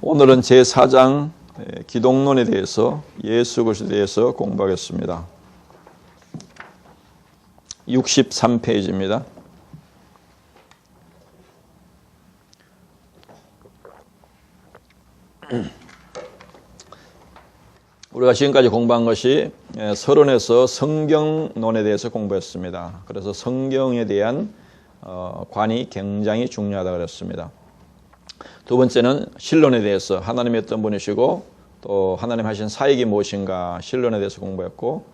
오늘은 제4장 기독론에 대해서 예수 그리스도에 대해서 공부하겠습니다. 63페이지입니다. 우리가 지금까지 공부한 것이 서론에서 성경론에 대해서 공부했습니다. 그래서 성경에 대한 관이 굉장히 중요하다고 그랬습니다. 두 번째는 신론에 대해서 하나님이 어떤 분이시고 또 하나님 하신 사역이 무엇인가 신론에 대해서 공부했고,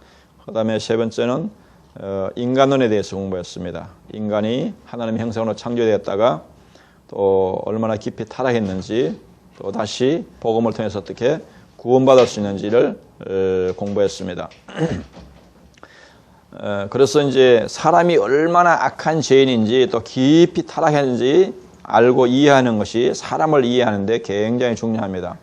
그 다음에 세 번째는 인간론에 대해서 공부했습니다. 인간이 하나님 형상으로 창조되었다가 또 얼마나 깊이 타락했는지, 또 다시 복음을 통해서 어떻게 구원받을 수 있는지를 공부했습니다. 그래서 이제 사람이 얼마나 악한 죄인인지 또 깊이 타락했는지 알고 이해하는 것이 사람을 이해하는데 굉장히 중요합니다.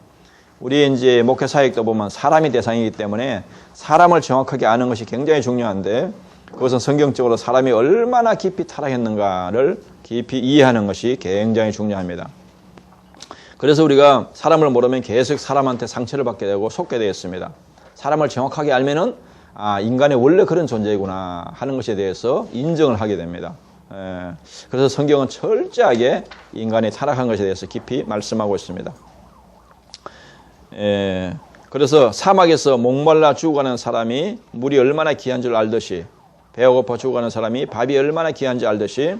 우리 이제 목회 사역도 보면 사람이 대상이기 때문에 사람을 정확하게 아는 것이 굉장히 중요한데, 그것은 성경적으로 사람이 얼마나 깊이 타락했는가를 깊이 이해하는 것이 굉장히 중요합니다. 그래서 우리가 사람을 모르면 계속 사람한테 상처를 받게 되고 속게 되었습니다. 사람을 정확하게 알면은 인간이 원래 그런 존재이구나 하는 것에 대해서 인정을 하게 됩니다. 그래서 성경은 철저하게 인간이 타락한 것에 대해서 깊이 말씀하고 있습니다. 그래서 사막에서 목말라 죽어가는 사람이 물이 얼마나 귀한 줄 알듯이, 배가 고파 죽어가는 사람이 밥이 얼마나 귀한 줄 알듯이,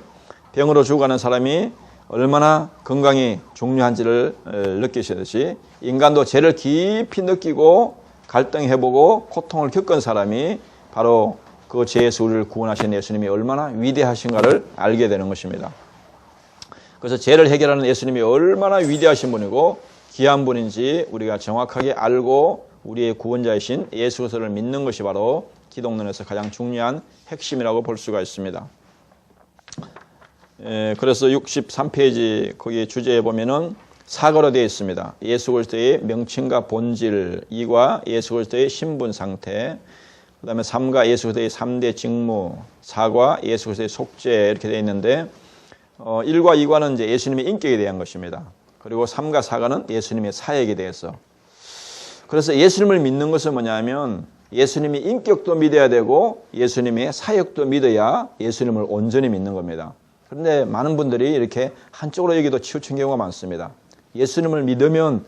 병으로 죽어가는 사람이 얼마나 건강이 중요한지를 느끼시듯이, 인간도 죄를 깊이 느끼고 갈등해보고 고통을 겪은 사람이 바로 그 죄에서 우리를 구원하신 예수님이 얼마나 위대하신가를 알게 되는 것입니다. 그래서 죄를 해결하는 예수님이 얼마나 위대하신 분이고 귀한 분인지 우리가 정확하게 알고 우리의 구원자이신 예수 그리스도를 믿는 것이 바로 기독론에서 가장 중요한 핵심이라고 볼 수가 있습니다. 그래서 63페이지 거기 주제에 보면은 4가로 되어 있습니다. 예수 그리스도의 명칭과 본질 2과 예수 그리스도의 신분 상태, 그 다음에 3과 예수 그리스도의 3대 직무, 4과 예수 그리스도의 속죄 이렇게 되어 있는데 1과 2과는 이제 예수님의 인격에 대한 것입니다. 그리고 3과 4과는 예수님의 사역에 대해서. 그래서 예수님을 믿는 것은 뭐냐면 예수님의 인격도 믿어야 되고 예수님의 사역도 믿어야 예수님을 온전히 믿는 겁니다. 그런데 많은 분들이 이렇게 한쪽으로 여기도 치우친 경우가 많습니다. 예수님을 믿으면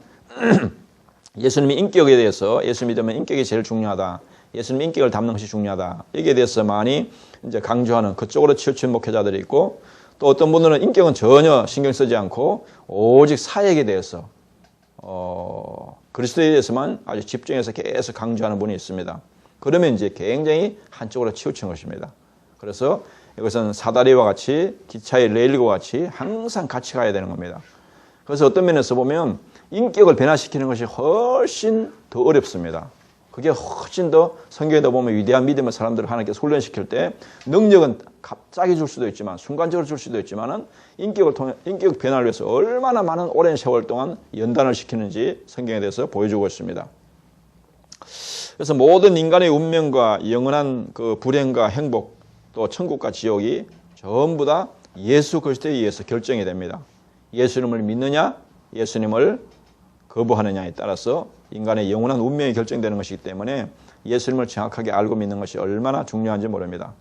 예수님의 인격에 대해서, 예수님 믿으면 인격이 제일 중요하다, 예수님 인격을 담는 것이 중요하다, 여기에 대해서 많이 이제 강조하는 그쪽으로 치우친 목회자들이 있고, 또 어떤 분들은 인격은 전혀 신경 쓰지 않고 오직 사역에 대해서 그리스도에 대해서만 아주 집중해서 계속 강조하는 분이 있습니다. 그러면 이제 굉장히 한쪽으로 치우친 것입니다. 그래서 이것은 사다리와 같이 기차의 레일과 같이 항상 같이 가야 되는 겁니다. 그래서 어떤 면에서 보면 인격을 변화시키는 것이 훨씬 더 어렵습니다. 그게 훨씬 더 성경에도 보면 위대한 믿음의 사람들을 하나님께서 훈련시킬 때 능력은 갑자기 줄 수도 있지만 순간적으로 줄 수도 있지만은 인격 변화를 위해서 얼마나 많은 오랜 세월 동안 연단을 시키는지 성경에 대해서 보여주고 있습니다. 그래서 모든 인간의 운명과 영원한 그 불행과 행복, 또 천국과 지옥이 전부 다 예수 그리스도에 의해서 결정이 됩니다. 예수님을 믿느냐, 예수님을 거부하느냐에 따라서 인간의 영원한 운명이 결정되는 것이기 때문에 예수님을 정확하게 알고 믿는 것이 얼마나 중요한지 모릅니다.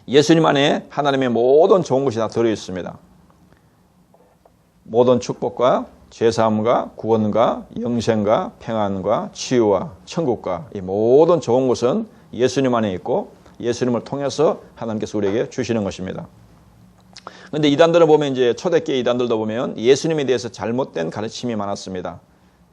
예수님 안에 하나님의 모든 좋은 것이 다 들어있습니다. 모든 축복과 죄사함과 구원과 영생과 평안과 치유와 천국과 이 모든 좋은 것은 예수님 안에 있고 예수님을 통해서 하나님께서 우리에게 주시는 것입니다. 그런데 이단들을 보면 이제 초대교회 이단들도 보면 예수님에 대해서 잘못된 가르침이 많았습니다.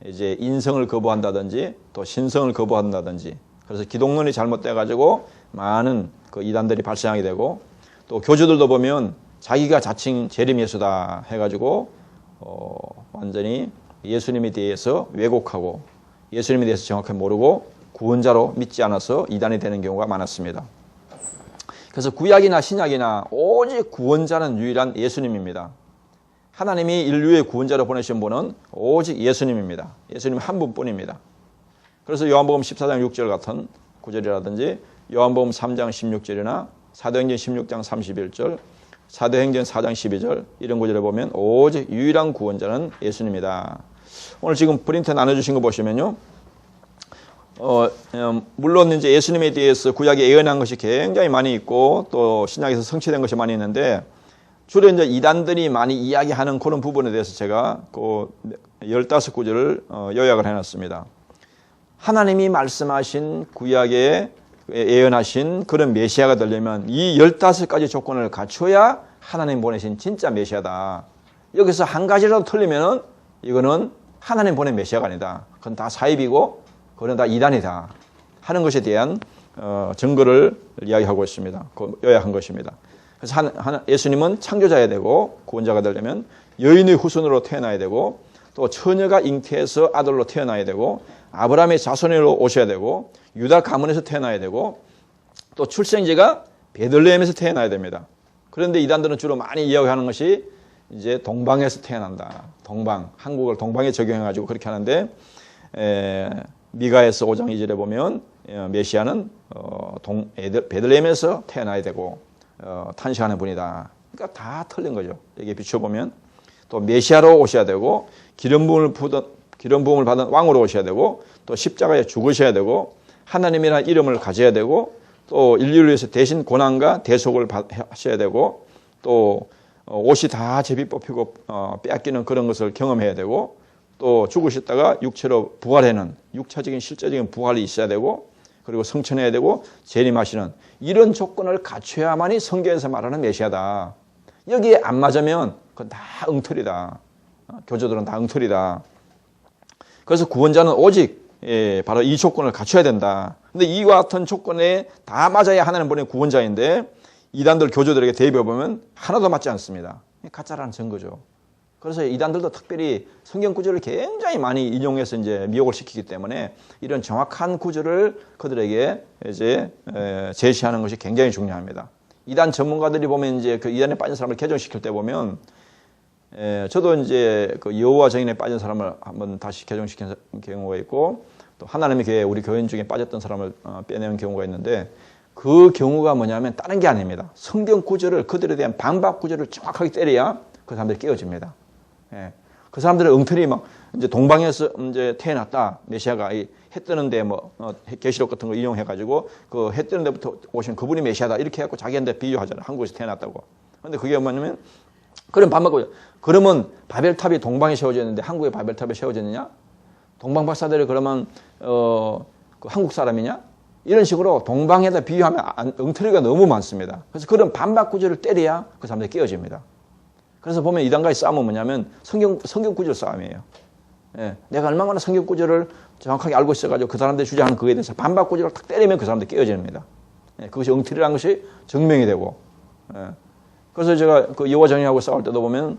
이제 인성을 거부한다든지 또 신성을 거부한다든지, 그래서 기독론이 잘못돼 가지고 많은 그 이단들이 발생하게 되고, 또 교주들도 보면 자기가 자칭 재림 예수다 해가지고 완전히 예수님에 대해서 왜곡하고 예수님에 대해서 정확하게 모르고 구원자로 믿지 않아서 이단이 되는 경우가 많았습니다. 그래서 구약이나 신약이나 오직 구원자는 유일한 예수님입니다. 하나님이 인류의 구원자로 보내신 분은 오직 예수님입니다. 예수님 한 분뿐입니다. 그래서 요한복음 14장 6절 같은 구절이라든지 요한복음 3장 16절이나 사도행전 16장 31절, 사도행전 4장 12절 이런 구절에 보면 오직 유일한 구원자는 예수님이다. 오늘 지금 프린트 나눠주신 거 보시면요. 물론 이제 예수님에 대해서 구약에 예언한 것이 굉장히 많이 있고 또 신약에서 성취된 것이 많이 있는데 주로 이제 이단들이 많이 이야기하는 그런 부분에 대해서 제가 그 15구절을 요약을 해놨습니다. 하나님이 말씀하신 구약에 예언하신 그런 메시아가 되려면 이 15가지 조건을 갖춰야 하나님 보내신 진짜 메시아다. 여기서 한 가지라도 틀리면은 이거는 하나님 보낸 메시아가 아니다. 그건 다 사입이고 그건 다 이단이다 하는 것에 대한 증거를 이야기하고 있습니다. 요약한 것입니다. 그래서 예수님은 창조자야 되고 구원자가 되려면 여인의 후손으로 태어나야 되고 또 처녀가 잉태해서 아들로 태어나야 되고 아브라함의 자손으로 오셔야 되고 유다 가문에서 태어나야 되고 또 출생지가 베들레헴에서 태어나야 됩니다. 그런데 이단들은 주로 많이 이야기하는 것이 이제 동방에서 태어난다. 동방, 한국을 동방에 적용해가지고 그렇게 하는데 미가에서 5장 2절에 보면 메시아는 베들레헴에서 태어나야 되고 탄생하는 분이다. 그러니까 다 틀린 거죠. 여기에 비춰보면 또 메시아로 오셔야 되고 기름 부음을 받은 왕으로 오셔야 되고 또 십자가에 죽으셔야 되고 하나님이라는 이름을 가져야 되고 또 인류를 위해서 대신 고난과 대속을 하셔야 되고 또 옷이 다 제비 뽑히고 빼앗기는 그런 것을 경험해야 되고 또 죽으셨다가 육체로 부활하는 육체적인 실제적인 부활이 있어야 되고 그리고 성천해야 되고 재림하시는 이런 조건을 갖춰야만이 성경에서 말하는 메시아다. 여기에 안 맞으면 그건 다 엉터리다. 교조들은 다 엉터리다. 그래서 구원자는 오직 바로 이 조건을 갖춰야 된다. 근데 이와 같은 조건에 다 맞아야 하나님 보낸 구원자인데 이단들 교조들에게 대비해보면 하나도 맞지 않습니다. 가짜라는 증거죠. 그래서 이단들도 특별히 성경 구절을 굉장히 많이 인용해서 이제 미혹을 시키기 때문에 이런 정확한 구절을 그들에게 이제 제시하는 것이 굉장히 중요합니다. 이단 전문가들이 보면 이제 그 이단에 빠진 사람을 개종시킬 때 보면 저도 이제 그 여호와 증인에 빠진 사람을 한번 다시 개종시킨 경우가 있고 또 하나님의 교회 우리 교인 중에 빠졌던 사람을 빼내는 경우가 있는데 그 경우가 뭐냐면 다른 게 아닙니다. 성경 구절을 그들에 대한 반박 구절을 정확하게 때려야 그 사람들이 깨어집니다. 그 사람들은 엉터리 막 이제 동방에서 이제 태어났다 메시아가 해 뜨는데 뭐 계시록 같은 거 이용해가지고 그 해 뜨는 데부터 오신 그분이 메시아다 이렇게 해갖고 자기한테 비유하잖아요. 한국에서 태어났다고. 그런데 그게 뭐냐면 그런 반박구절. 그러면 바벨탑이 동방에 세워졌는데 한국에 바벨탑이 세워졌느냐? 동방 박사들이 그러면 그 한국 사람이냐? 이런 식으로 동방에다 비유하면 엉터리가 너무 많습니다. 그래서 그런 반박 구절을 때려야 그 사람들이 깨어집니다. 그래서 보면 이단과의 싸움은 뭐냐면 성경 구절 싸움이에요. 내가 얼마나 성경 구절을 정확하게 알고 있어가지고 그 사람들이 주장하는 그거에 대해서 반박 구절을 탁 때리면 그 사람들이 깨어집니다. 그것이 엉터리라는 것이 증명이 되고. 그래서 제가 그 여호와 증인하고 싸울 때도 보면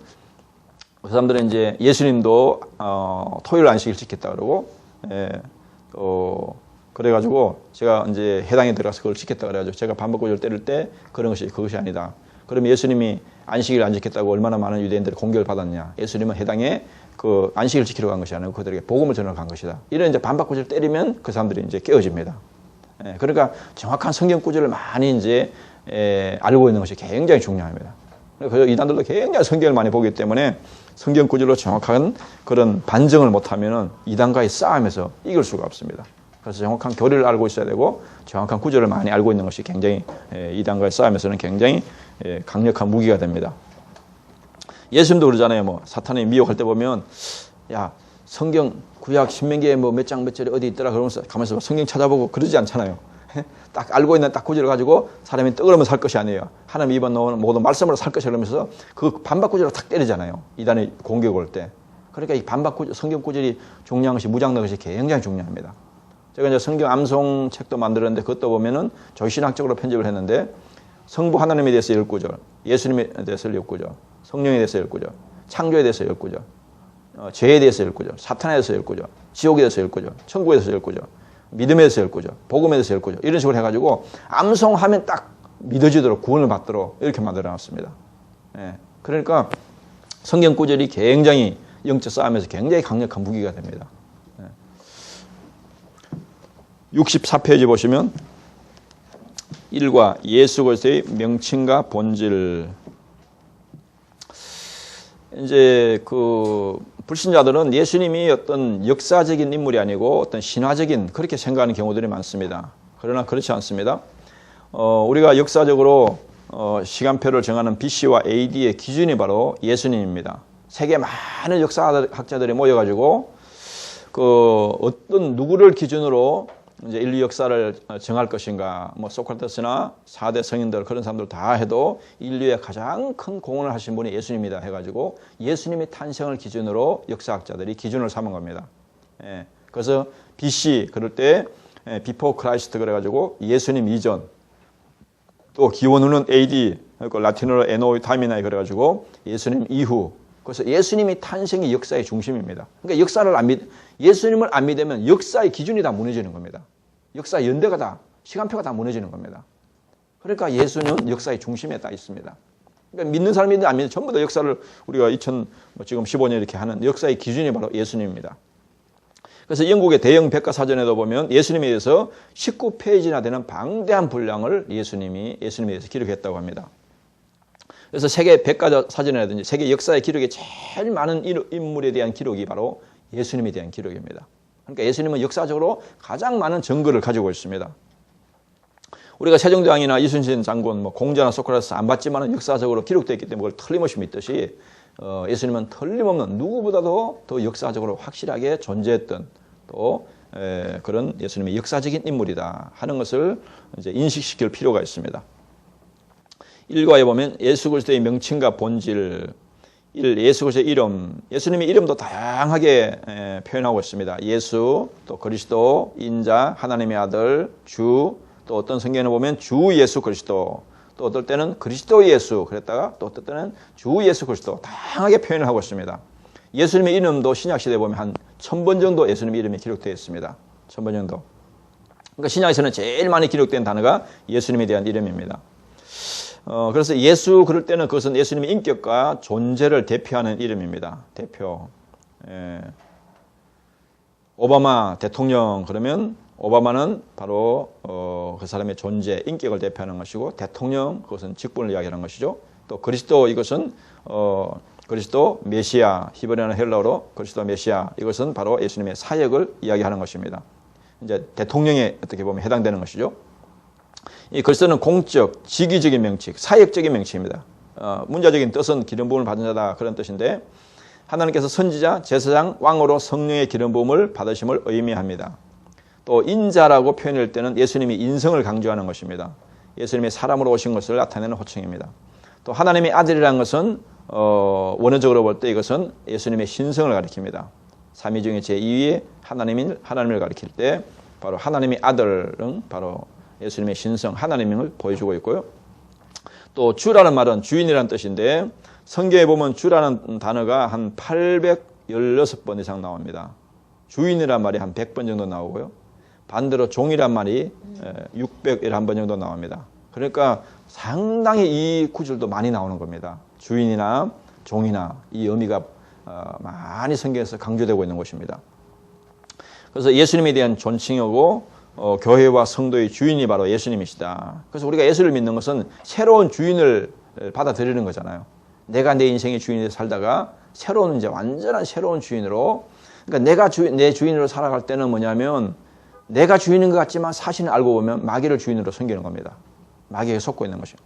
그 사람들은 이제 예수님도 토요일 안식일 지켰다 그러고 그래가지고 제가 이제 해당에 들어가서 그걸 지켰다 그래가지고 제가 반박 구절 때릴 때 그것이 아니다. 그럼 예수님이 안식일 안 지켰다고 얼마나 많은 유대인들이 공격을 받았냐. 예수님은 해당에 그 안식일 지키러 간 것이 아니고 그들에게 복음을 전하러 간 것이다. 이런 이제 반박 구절을 때리면 그 사람들이 이제 깨어집니다. 그러니까 정확한 성경 구절을 많이 이제 알고 있는 것이 굉장히 중요합니다. 그래서 이단들도 굉장히 성경을 많이 보기 때문에 성경 구절로 정확한 그런 반증을 못하면은 이단과의 싸움에서 이길 수가 없습니다. 그래서 정확한 교리를 알고 있어야 되고 정확한 구절을 많이 알고 있는 것이 굉장히 이단과의 싸움에서는 굉장히 강력한 무기가 됩니다. 예수님도 그러잖아요. 뭐 사탄이 미혹할 때 보면 야 성경 구약 신명기에 뭐 몇 장 몇 절에 어디 있더라 그러면서 가면서 성경 찾아보고 그러지 않잖아요. 딱 알고 있는 딱 구절을 가지고 사람이 떡으로만 살 것이 아니에요. 하나님 입에 넣은 모든 말씀으로 살 것이라 그러면서 그 반박 구절을 탁 때리잖아요. 이단의 공격 올 때. 그러니까 이 반박 구절, 성경 구절이 중요한 것이 무장된 것이 굉장히 중요합니다. 제가 이제 성경 암송 책도 만들었는데 그것도 보면은 저신학적으로 편집을 했는데 성부 하나님에 대해서 10구절, 예수님에 대해서 10구절, 성령에 대해서 10구절, 창조에 대해서 10구절, 죄에 대해서 10구절, 사탄에 대해서 10구절, 지옥에 대해서 10구절, 천국에 대해서 10구절, 믿음에 대해서 10구절, 복음에 대해서 10구절 이런 식으로 해가지고 암송하면 딱 믿어지도록 구원을 받도록 이렇게 만들어놨습니다. 그러니까 성경 구절이 굉장히 영적 싸움에서 굉장히 강력한 무기가 됩니다. 64페이지 보시면 1과 예수 그리스도의 명칭과 본질 이제 그 불신자들은 예수님이 어떤 역사적인 인물이 아니고 어떤 신화적인 그렇게 생각하는 경우들이 많습니다. 그러나 그렇지 않습니다. 우리가 역사적으로 시간표를 정하는 BC와 AD의 기준이 바로 예수님입니다. 세계 많은 역사학자들이 모여가지고 그 어떤 누구를 기준으로 이제 인류 역사를 정할 것인가, 뭐 소크라테스나 4대 성인들 그런 사람들 다 해도 인류의 가장 큰 공헌을 하신 분이 예수님이다 해가지고 예수님의 탄생을 기준으로 역사학자들이 기준을 삼은 겁니다. 예, 그래서 BC 그럴 때 Before Christ 그래가지고 예수님 이전, 또 기원후는 AD, 그러니까 라틴어로 Anno Domini 그래가지고 예수님 이후. 그래서 예수님이 탄생이 역사의 중심입니다. 그러니까 예수님을 안 믿으면 역사의 기준이 다 무너지는 겁니다. 역사 연대가 다, 시간표가 다 무너지는 겁니다. 그러니까 예수는 역사의 중심에 딱 있습니다. 그러니까 믿는 사람이든 안 믿는 전부 다 역사를 우리가 지금 15년 이렇게 하는 역사의 기준이 바로 예수님입니다. 그래서 영국의 대형 백과사전에도 보면 예수님에 대해서 19페이지나 되는 방대한 분량을 예수님에 대해서 기록했다고 합니다. 그래서 세계 백과사전이라든지 세계 역사의 기록에 제일 많은 인물에 대한 기록이 바로 예수님에 대한 기록입니다. 그러니까 예수님은 역사적으로 가장 많은 증거를 가지고 있습니다. 우리가 세종대왕이나 이순신 장군, 공자나 소크라테스 안 봤지만 역사적으로 기록되어 있기 때문에 그걸 틀림없이 믿듯이 예수님은 틀림없는 누구보다도 더 역사적으로 확실하게 존재했던 또 그런 예수님의 역사적인 인물이다 하는 것을 이제 인식시킬 필요가 있습니다. 1과에 보면 예수 그리스도의 명칭과 본질, 예수 그리스도의 이름, 예수님의 이름도 다양하게 표현하고 있습니다. 예수, 또 그리스도, 인자, 하나님의 아들, 주, 또 어떤 성경에 보면 주 예수 그리스도, 또 어떨 때는 그리스도 예수 그랬다가 또 어떨 때는 주 예수 그리스도 다양하게 표현을 하고 있습니다. 예수님의 이름도 신약시대에 보면 한 1000번 정도 예수님의 이름이 기록되어 있습니다. 1000번 정도. 그러니까 신약에서는 제일 많이 기록된 단어가 예수님에 대한 이름입니다. 그래서 예수 그럴 때는 그것은 예수님의 인격과 존재를 대표하는 이름입니다. 대표. 오바마 대통령 그러면 오바마는 바로 그 사람의 존재, 인격을 대표하는 것이고 대통령 그것은 직분을 이야기하는 것이죠. 또 그리스도 이것은 그리스도 메시아, 히브리어나 헬라어로 그리스도 메시아 이것은 바로 예수님의 사역을 이야기하는 것입니다. 이제 대통령에 어떻게 보면 해당되는 것이죠. 이 그리스도는 공적, 직위적인 명칭, 사역적인 명칭입니다. 문자적인 뜻은 기름 부음을 받은 자다 그런 뜻인데 하나님께서 선지자, 제사장, 왕으로 성령의 기름 부음을 받으심을 의미합니다. 또 인자라고 표현할 때는 예수님이 인성을 강조하는 것입니다. 예수님이 사람으로 오신 것을 나타내는 호칭입니다. 또 하나님의 아들이라는 것은 원어적으로 볼 때 이것은 예수님의 신성을 가리킵니다. 삼위 중에 제2위의 하나님을 가리킬 때 바로 하나님의 아들은 바로 예수님의 신성, 하나님을 보여주고 있고요. 또 주라는 말은 주인이라는 뜻인데 성경에 보면 주라는 단어가 한 816번 이상 나옵니다. 주인이란 말이 한 100번 정도 나오고요. 반대로 종이란 말이 601번 정도 나옵니다. 그러니까 상당히 이 구절도 많이 나오는 겁니다. 주인이나 종이나 이 의미가 많이 성경에서 강조되고 있는 것입니다. 그래서 예수님에 대한 존칭이고 교회와 성도의 주인이 바로 예수님이시다. 그래서 우리가 예수를 믿는 것은 새로운 주인을 받아들이는 거잖아요. 내가 내 인생의 주인으로 살다가 새로운 이제 완전한 새로운 주인으로 그러니까 내 주인으로 살아갈 때는 뭐냐면 내가 주인인 것 같지만 사실은 알고 보면 마귀를 주인으로 섬기는 겁니다. 마귀에 속고 있는 것이죠.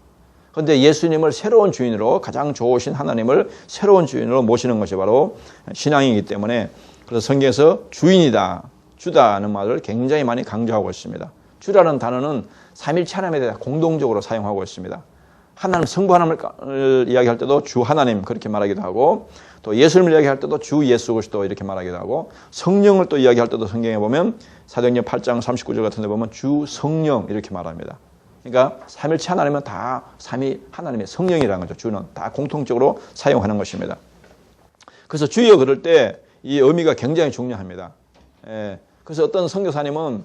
그런데 예수님을 새로운 주인으로 가장 좋으신 하나님을 새로운 주인으로 모시는 것이 바로 신앙이기 때문에 그래서 성경에서 주인이다, 주다는 말을 굉장히 많이 강조하고 있습니다. 주라는 단어는 삼일체 하나님에 대해 공동적으로 사용하고 있습니다. 하나님, 성부 하나님을 이야기할 때도 주 하나님 그렇게 말하기도 하고 또 예수님을 이야기할 때도 주 예수 그리스도 이렇게 말하기도 하고 성령을 또 이야기할 때도 성경에 보면 사도행전 8장 39절 같은 데 보면 주 성령 이렇게 말합니다. 그러니까 삼일체 하나님은 다 삼위 하나님의 성령이라는 거죠. 주는 다 공통적으로 사용하는 것입니다. 그래서 주여 그럴 때 이 의미가 굉장히 중요합니다. 그래서 어떤 선교사님은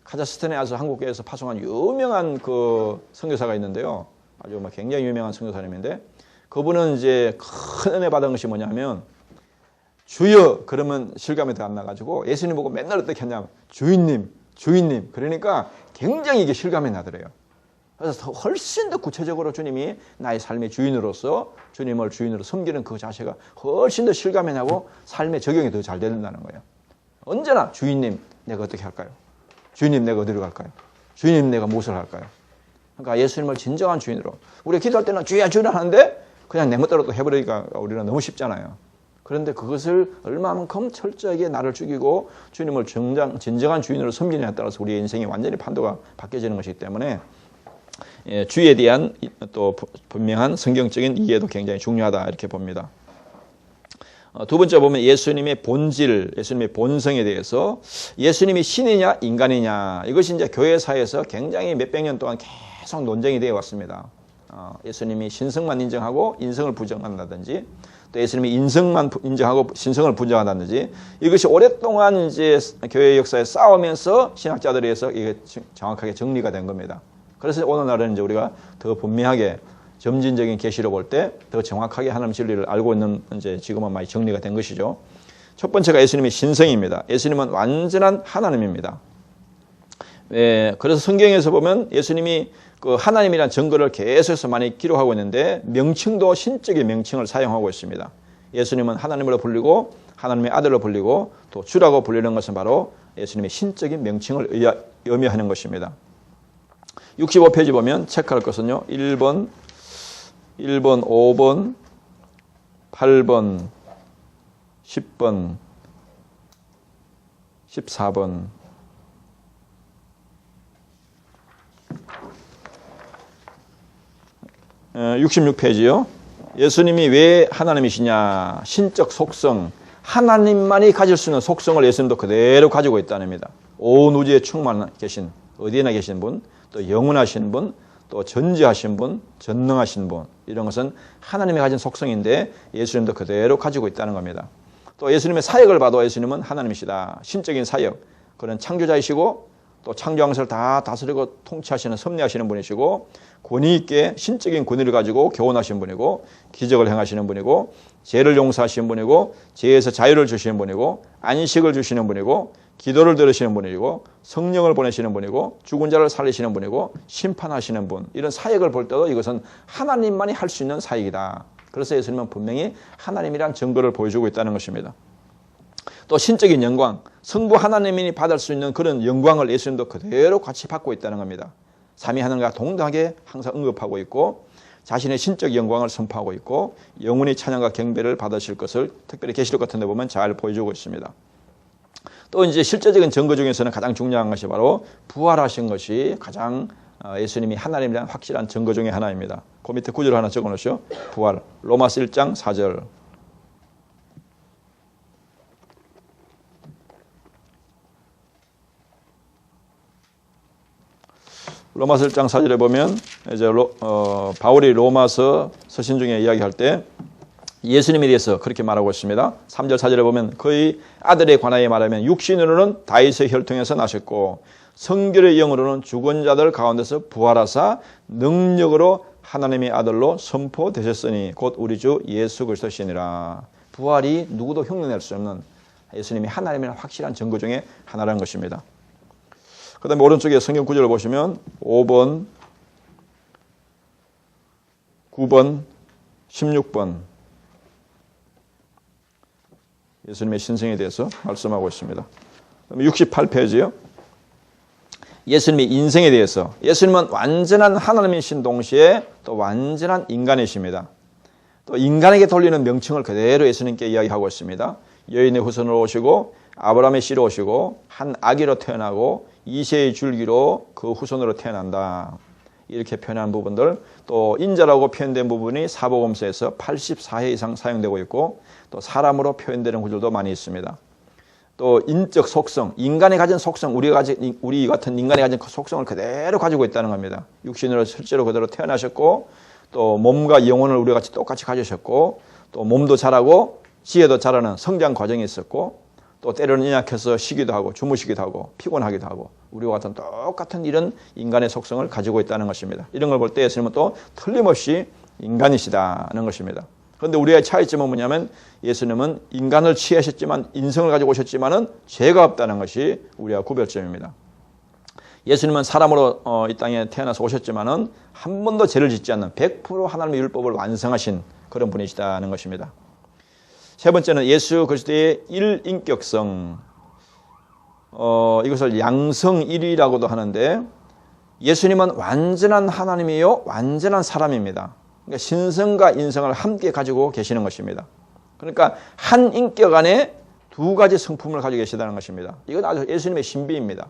카자흐스탄에 와서 한국교회에서 파송한 유명한 그 선교사가 있는데요. 아주 굉장히 유명한 선교사님인데 그분은 이제 큰 은혜 받은 것이 뭐냐면 주여 그러면 실감이 더 안 나가지고 예수님 보고 맨날 어떻게 했냐면 주인님 그러니까 굉장히 이게 실감이 나더래요. 그래서 훨씬 더 구체적으로 주님이 나의 삶의 주인으로서 주님을 주인으로 섬기는 그 자체가 훨씬 더 실감이 나고 삶의 적용이 더 잘 된다는 거예요. 언제나 주인님 내가 어떻게 할까요? 주인님 내가 어디로 갈까요? 주인님 내가 무엇을 할까요? 그러니까 예수님을 진정한 주인으로. 우리가 기도할 때는 주야 주라 하는데 그냥 내 멋대로 또 해버리기가 우리는 너무 쉽잖아요. 그런데 그것을 얼마만큼 철저하게 나를 죽이고 주님을 진정한 주인으로 섬기느냐에 따라서 우리의 인생이 완전히 판도가 바뀌어지는 것이기 때문에 주에 대한 또 분명한 성경적인 이해도 굉장히 중요하다 이렇게 봅니다. 두 번째 보면 예수님의 본질, 예수님의 본성에 대해서 예수님이 신이냐 인간이냐 이것이 이제 교회사에서 굉장히 몇백 년 동안 계속 논쟁이 되어 왔습니다. 예수님이 신성만 인정하고 인성을 부정한다든지 또 예수님이 인성만 인정하고 신성을 부정한다든지 이것이 오랫동안 이제 교회 역사에 싸우면서 신학자들에 의해서 이게 정확하게 정리가 된 겁니다. 그래서 오늘날은 이제 우리가 더 분명하게 점진적인 계시로 볼 때 더 정확하게 하나님 진리를 알고 있는 이제 지금은 많이 정리가 된 것이죠. 첫 번째가 예수님의 신성입니다. 예수님은 완전한 하나님입니다. 그래서 성경에서 보면 예수님이 그 하나님이라는 증거를 계속해서 많이 기록하고 있는데 명칭도 신적인 명칭을 사용하고 있습니다. 예수님은 하나님으로 불리고 하나님의 아들로 불리고 또 주라고 불리는 것은 바로 예수님의 신적인 명칭을 의미하는 것입니다. 65페이지 보면 체크할 것은요. 1번, 5번, 8번, 10번, 14번. 66페이지요. 예수님이 왜 하나님이시냐. 신적 속성. 하나님만이 가질 수 있는 속성을 예수님도 그대로 가지고 있다는 겁니다. 온 우주에 충만 계신, 어디에나 계신 분, 또 영원하신 분, 또 전지하신 분, 전능하신 분, 이런 것은 하나님이 가진 속성인데 예수님도 그대로 가지고 있다는 겁니다. 또 예수님의 사역을 봐도 예수님은 하나님이시다. 신적인 사역, 그런 창조자이시고 또 창조한 것을 다 다스리고 통치하시는 섭리하시는 분이시고 권위 있게 신적인 권위를 가지고 교훈하신 분이고 기적을 행하시는 분이고 죄를 용서하시는 분이고 죄에서 자유를 주시는 분이고 안식을 주시는 분이고 기도를 들으시는 분이고 성령을 보내시는 분이고 죽은 자를 살리시는 분이고 심판하시는 분, 이런 사역을 볼 때도 이것은 하나님만이 할 수 있는 사역이다. 그래서 예수님은 분명히 하나님이란 증거를 보여주고 있다는 것입니다. 또 신적인 영광, 성부 하나님이 받을 수 있는 그런 영광을 예수님도 그대로 같이 받고 있다는 겁니다. 삼위 하나님과 동등하게 항상 언급하고 있고 자신의 신적 영광을 선포하고 있고 영원히 찬양과 경배를 받으실 것을 특별히 계시록 같은 데 보면 잘 보여주고 있습니다. 또 이제 실제적인 증거 중에서는 가장 중요한 것이 바로 부활하신 것이 가장 예수님이 하나님이라는 확실한 증거 중에 하나입니다. 그 밑에 구절 하나 적어 놓으시오. 부활. 로마서 1장 4절. 로마서 1장 4절에 보면 이제 바울이 로마서 서신 중에 이야기할 때 예수님에 대해서 그렇게 말하고 있습니다. 3절 4절에 보면 그의 아들에 관하여 말하면 육신으로는 다윗의 혈통에서 나셨고 성결의 영으로는 죽은 자들 가운데서 부활하사 능력으로 하나님의 아들로 선포되셨으니 곧 우리 주 예수 그리스도시니라. 부활이 누구도 흉내낼 수 없는 예수님이 하나님이라는 확실한 증거 중에 하나라는 것입니다. 그 다음에 오른쪽에 성경 구절을 보시면 5번, 9번, 16번 예수님의 신성에 대해서 말씀하고 있습니다. 68페이지요. 예수님의 인생에 대해서. 예수님은 완전한 하나님이신 동시에 또 완전한 인간이십니다. 또 인간에게 돌리는 명칭을 그대로 예수님께 이야기하고 있습니다. 여인의 후손으로 오시고 아브라함의 씨로 오시고 한 아기로 태어나고 이새의 줄기로 그 후손으로 태어난다. 이렇게 표현한 부분들, 또 인자라고 표현된 부분이 사복음서에서 84회 이상 사용되고 있고 또 사람으로 표현되는 구절도 많이 있습니다. 또 인적 속성, 인간이 가진 속성, 우리 같은 인간이 가진 그 속성을 그대로 가지고 있다는 겁니다. 육신으로 실제로 그대로 태어나셨고 또 몸과 영혼을 우리와 같이 똑같이 가지셨고 또 몸도 자라고 지혜도 자라는 성장 과정이 있었고 또 때로는 연약해서 쉬기도 하고 주무시기도 하고 피곤하기도 하고 우리와 같은 똑같은 이런 인간의 속성을 가지고 있다는 것입니다. 이런 걸 볼 때 예수님은 또 틀림없이 인간이시다는 것입니다. 그런데 우리의 차이점은 뭐냐면 예수님은 인간을 취하셨지만 인성을 가지고 오셨지만은 죄가 없다는 것이 우리와 구별점입니다. 예수님은 사람으로 이 땅에 태어나서 오셨지만은 한 번도 죄를 짓지 않는 100% 하나님의 율법을 완성하신 그런 분이시다는 것입니다. 세 번째는 예수 그리스도의 일인격성. 이것을 양성일이라고도 하는데 예수님은 완전한 하나님이요 완전한 사람입니다. 그러니까 신성과 인성을 함께 가지고 계시는 것입니다. 그러니까 한 인격 안에 두 가지 성품을 가지고 계시다는 것입니다. 이건 아주 예수님의 신비입니다.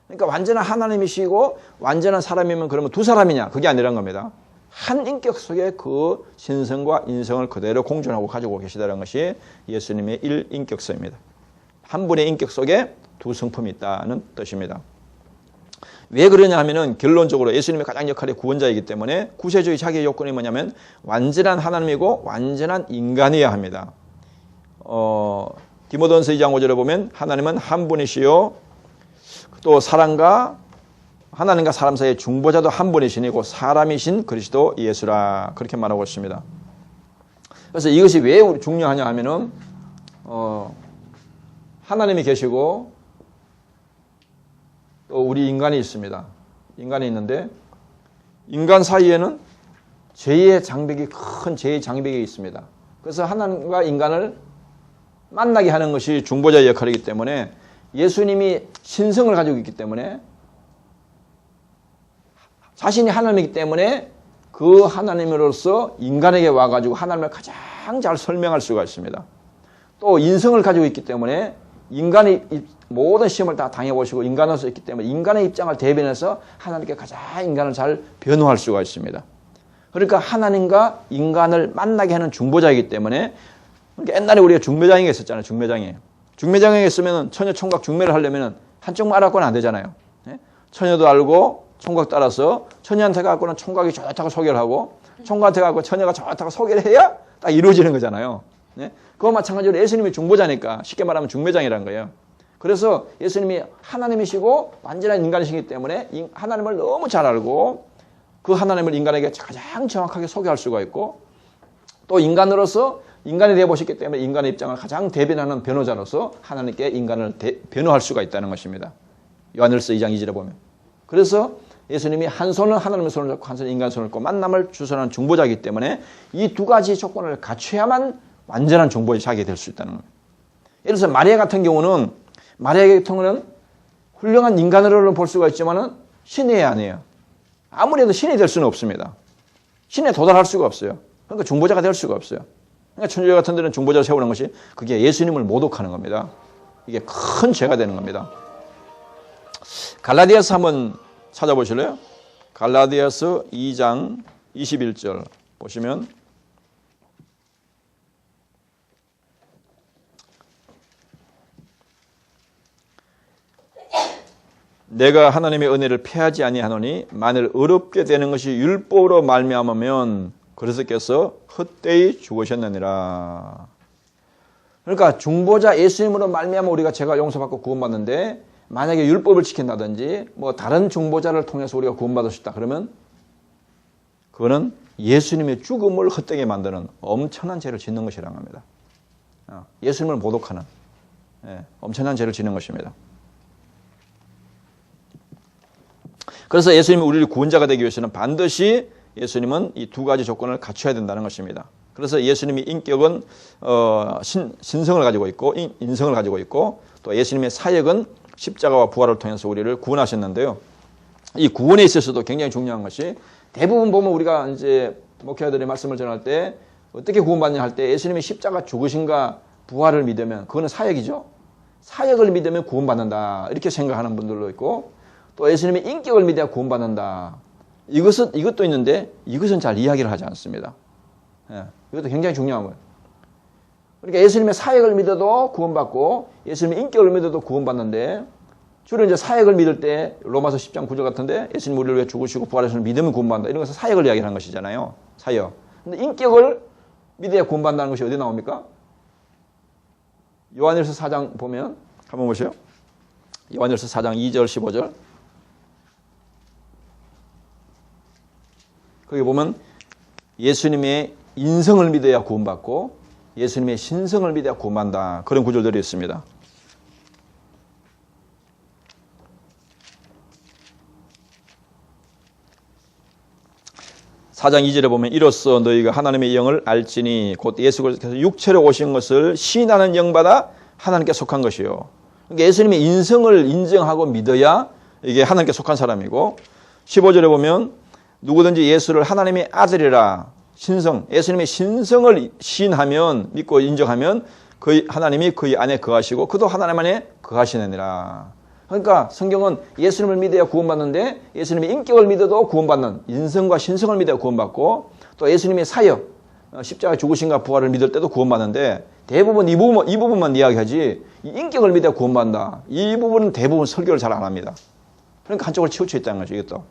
그러니까 완전한 하나님이시고 완전한 사람이면 그러면 두 사람이냐? 그게 아니란 겁니다. 한 인격 속에 그 신성과 인성을 그대로 공존하고 가지고 계시다는 것이 예수님의 일인격성입니다. 한 분의 인격 속에 두 성품이 있다는 뜻입니다. 왜 그러냐 하면은 결론적으로 예수님의 가장 역할이 구원자이기 때문에 구세주의 자기의 요건이 뭐냐면 완전한 하나님이고 완전한 인간이어야 합니다. 디모데전서 2장 5절에 보면 하나님은 한 분이시요 또 하나님과 사람 사이의 중보자도 한 분이시니고 사람이신 그리스도 예수라 그렇게 말하고 있습니다. 그래서 이것이 왜 중요하냐 하면은 하나님이 계시고 또 우리 인간이 있습니다. 인간이 있는데 인간 사이에는 큰 죄의 장벽이 있습니다. 그래서 하나님과 인간을 만나게 하는 것이 중보자의 역할이기 때문에 예수님이 신성을 가지고 있기 때문에 자신이 하나님이기 때문에 그 하나님으로서 인간에게 와가지고 하나님을 가장 잘 설명할 수가 있습니다. 또 인성을 가지고 있기 때문에 인간이 모든 시험을 다 당해보시고 인간으로서 있기 때문에 인간의 입장을 대변해서 하나님께 가장 인간을 잘 변호할 수가 있습니다. 그러니까 하나님과 인간을 만나게 하는 중보자이기 때문에 그러니까 옛날에 우리가 중매장에 있었잖아요. 중매장에 있으면 처녀 총각 중매를 하려면 한쪽만 알았고는 안 되잖아요. 처녀도 알고 총각 따라서 처녀한테 갖고는 총각이 좋다고 소개를 하고 총각한테 갖고 처녀가 좋다고 소개를 해야 딱 이루어지는 거잖아요. 그거 마찬가지로 예수님이 중보자니까 쉽게 말하면 중매장이라는 거예요. 그래서 예수님이 하나님이시고 완전한 인간이시기 때문에 하나님을 너무 잘 알고 그 하나님을 인간에게 가장 정확하게 소개할 수가 있고 또 인간으로서 인간이 되어보셨기 때문에 인간의 입장을 가장 대변하는 변호자로서 하나님께 인간을 변호할 수가 있다는 것입니다. 요한일서 2장 2절에 보면. 그래서 예수님이 한 손은 하나님의 손을 잡고 한 손은 인간의 손을 잡고 만남을 주선하는 중보자이기 때문에 이 두 가지 조건을 갖춰야만 완전한 중보자가 될 수 있다는 겁니다. 예를 들어서 마리아 같은 경우는 훌륭한 인간으로는 볼 수가 있지만은 신이 아니에요. 아무리 해도 신이 될 수는 없습니다. 신에 도달할 수가 없어요. 그러니까 중보자가 될 수가 없어요. 그러니까 천주교 같은 데는 중보자를 세우는 것이 그게 예수님을 모독하는 겁니다. 이게 큰 죄가 되는 겁니다. 갈라디아서 한번 찾아보실래요? 갈라디아서 2장 21절 보시면 내가 하나님의 은혜를 패하지 아니하노니 만일 어렵게 되는 것이 율법으로 말미암으면 그리스도께서 헛되이 죽으셨느니라. 그러니까 중보자 예수님으로 말미암아 우리가 죄가 용서받고 구원받는데 만약에 율법을 지킨다든지 뭐 다른 중보자를 통해서 우리가 구원받을 수 있다 그러면 그거는 예수님의 죽음을 헛되게 만드는 엄청난 죄를 짓는 것이라는 겁니다. 예수님을 모독하는 엄청난 죄를 짓는 것입니다. 그래서 예수님이 우리를 구원자가 되기 위해서는 반드시 예수님은 이 두 가지 조건을 갖춰야 된다는 것입니다. 그래서 예수님의 인격은 신성을 가지고 있고 인성을 가지고 있고 또 예수님의 사역은 십자가와 부활을 통해서 우리를 구원하셨는데요. 이 구원에 있어서도 굉장히 중요한 것이 대부분 보면 우리가 이제 목회자들의 말씀을 전할 때 어떻게 구원받냐 할 때 예수님이 십자가 죽으신가 부활을 믿으면 그거는 사역이죠. 사역을 믿으면 구원받는다 이렇게 생각하는 분들도 있고 또 예수님의 인격을 믿어야 구원받는다. 이것도 있는데 이것은 잘 이야기를 하지 않습니다. 이것도 굉장히 중요한 거예요. 그러니까 예수님의 사역을 믿어도 구원받고 예수님의 인격을 믿어도 구원받는데 주로 이제 사역을 믿을 때 로마서 10장 9절 같은데 예수님 우리를 위해 죽으시고 부활하시는 믿으면 구원받는다. 이런 것은 사역을 이야기하는 것이잖아요. 사역. 근데 인격을 믿어야 구원받는다는 것이 어디 나옵니까? 요한일서 4장 보면 한번 보세요. 요한일서 4장 2절 15절. 거기 보면 예수님의 인성을 믿어야 구원받고 예수님의 신성을 믿어야 구원받는다. 그런 구절들이 있습니다. 4장 2절에 보면 이로써 너희가 하나님의 영을 알지니 곧 예수 그리스도께서 육체로 오신 것을 시인하는 영받아 하나님께 속한 것이요. 그러니까 예수님의 인성을 인정하고 믿어야 이게 하나님께 속한 사람이고 15절에 보면 누구든지 예수를 하나님의 아들이라 신성, 예수님의 신성을 시인하면 믿고 인정하면 그 하나님이 그의 안에 거하시고 그도 하나님 안에 거하시느니라. 그러니까 성경은 예수님을 믿어야 구원받는데 예수님의 인격을 믿어도 구원받는 인성과 신성을 믿어야 구원받고 또 예수님의 사역, 십자가 죽으신가 부활을 믿을 때도 구원받는데 대부분 이 부분만 이야기하지 이 인격을 믿어야 구원받는다. 이 부분은 대부분 설교를 잘 안 합니다. 그러니까 한쪽으로 치우쳐 있다는 거죠. 이것도.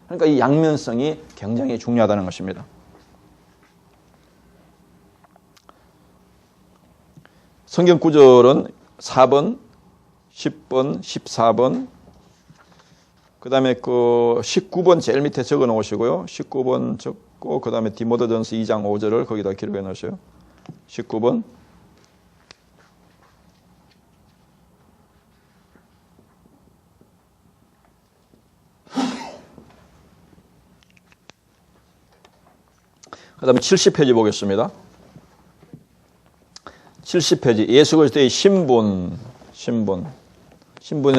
그러니까 이 양면성이 굉장히 중요하다는 것입니다. 성경 구절은 4번, 10번, 14번, 그 다음에 그 19번 제일 밑에 적어 놓으시고요. 19번 적고, 그 다음에 디모데전서 2장 5절을 거기다 기록해 놓으세요. 19번. 그 다음에 70페이지 보겠습니다. 70페이지. 예수 그리스도의 신분이라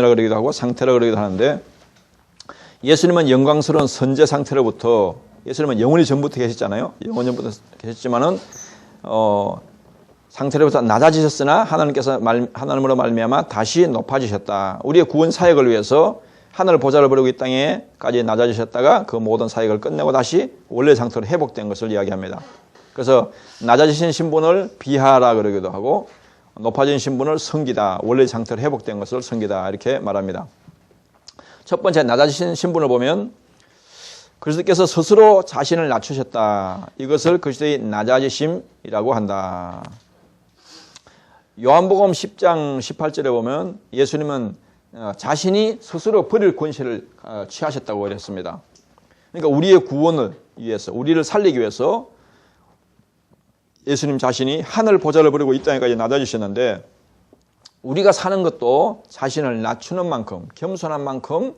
그러기도 하고 상태라 그러기도 하는데 예수님은 영광스러운 선제 상태로부터 예수님은 영원히 전부터 계셨잖아요. 영원 전부터 계셨지만은 상태로부터 낮아지셨으나 하나님으로 말미암아 다시 높아지셨다. 우리의 구원 사역을 위해서 하늘 보좌를 버리고 이 땅에까지 낮아지셨다가 그 모든 사역을 끝내고 다시 원래 상태로 회복된 것을 이야기합니다. 그래서 낮아지신 신분을 비하라 그러기도 하고 높아진 신분을 성기다. 원래 상태로 회복된 것을 성기다. 이렇게 말합니다. 첫 번째 낮아지신 신분을 보면 그리스도께서 스스로 자신을 낮추셨다. 이것을 그리스도의 낮아지심이라고 한다. 요한복음 10장 18절에 보면 예수님은 자신이 스스로 버릴 권세를 취하셨다고 그랬습니다. 그러니까 우리의 구원을 위해서 우리를 살리기 위해서 예수님 자신이 하늘 보좌를 버리고 이 땅에까지 낮아지셨는데 우리가 사는 것도 자신을 낮추는 만큼 겸손한 만큼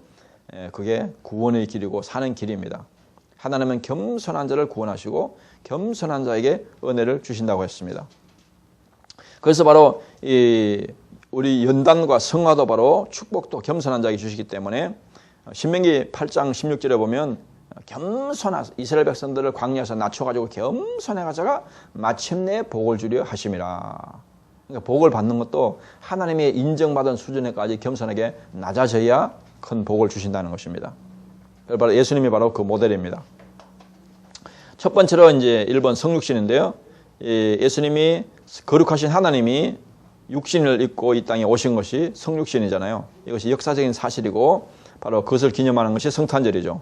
그게 구원의 길이고 사는 길입니다. 하나님은 겸손한 자를 구원하시고 겸손한 자에게 은혜를 주신다고 했습니다. 그래서 바로 우리 연단과 성화도 바로 축복도 겸손한 자에게 주시기 때문에 신명기 8장 16절에 보면 겸손한 이스라엘 백성들을 광야에서 낮춰가지고 겸손해가자가 마침내 복을 주려 하심이라. 그러니까 복을 받는 것도 하나님의 인정받은 수준에까지 겸손하게 낮아져야 큰 복을 주신다는 것입니다. 바로 예수님이 바로 그 모델입니다. 첫 번째로 이제 1번 성육신인데요. 예수님이 거룩하신 하나님이 육신을 입고 이 땅에 오신 것이 성육신이잖아요. 이것이 역사적인 사실이고 바로 그것을 기념하는 것이 성탄절이죠.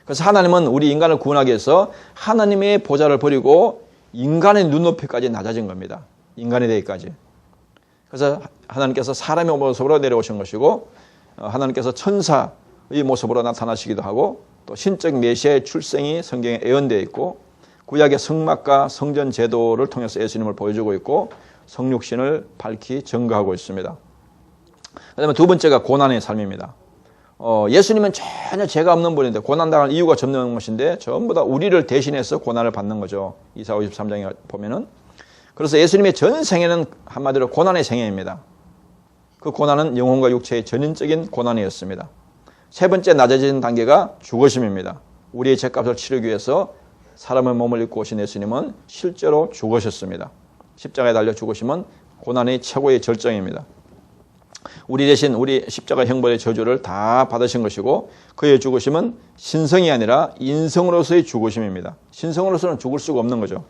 그래서 하나님은 우리 인간을 구원하기 위해서 하나님의 보좌를 버리고 인간의 눈높이까지 낮아진 겁니다. 인간의 대기까지. 그래서 하나님께서 사람의 모습으로 내려오신 것이고 하나님께서 천사의 모습으로 나타나시기도 하고 또 신적 메시아의 출생이 성경에 예언되어 있고 구약의 성막과 성전 제도를 통해서 예수님을 보여주고 있고 성육신을 밝히 증거하고 있습니다. 그다음에 두 번째가 고난의 삶입니다. 예수님은 전혀 죄가 없는 분인데 고난당할 이유가 없는 것인데 전부 다 우리를 대신해서 고난을 받는 거죠. 이사 53장에 보면은. 그래서 예수님의 전 생애는 한마디로 고난의 생애입니다. 그 고난은 영혼과 육체의 전인적인 고난이었습니다. 세 번째 낮아지는 단계가 죽으심입니다. 우리의 죄값을 치르기 위해서 사람의 몸을 입고 오신 예수님은 실제로 죽으셨습니다. 십자가에 달려 죽으심은 고난의 최고의 절정입니다. 우리 대신 우리 십자가 형벌의 저주를 다 받으신 것이고 그의 죽으심은 신성이 아니라 인성으로서의 죽으심입니다. 신성으로서는 죽을 수가 없는 거죠.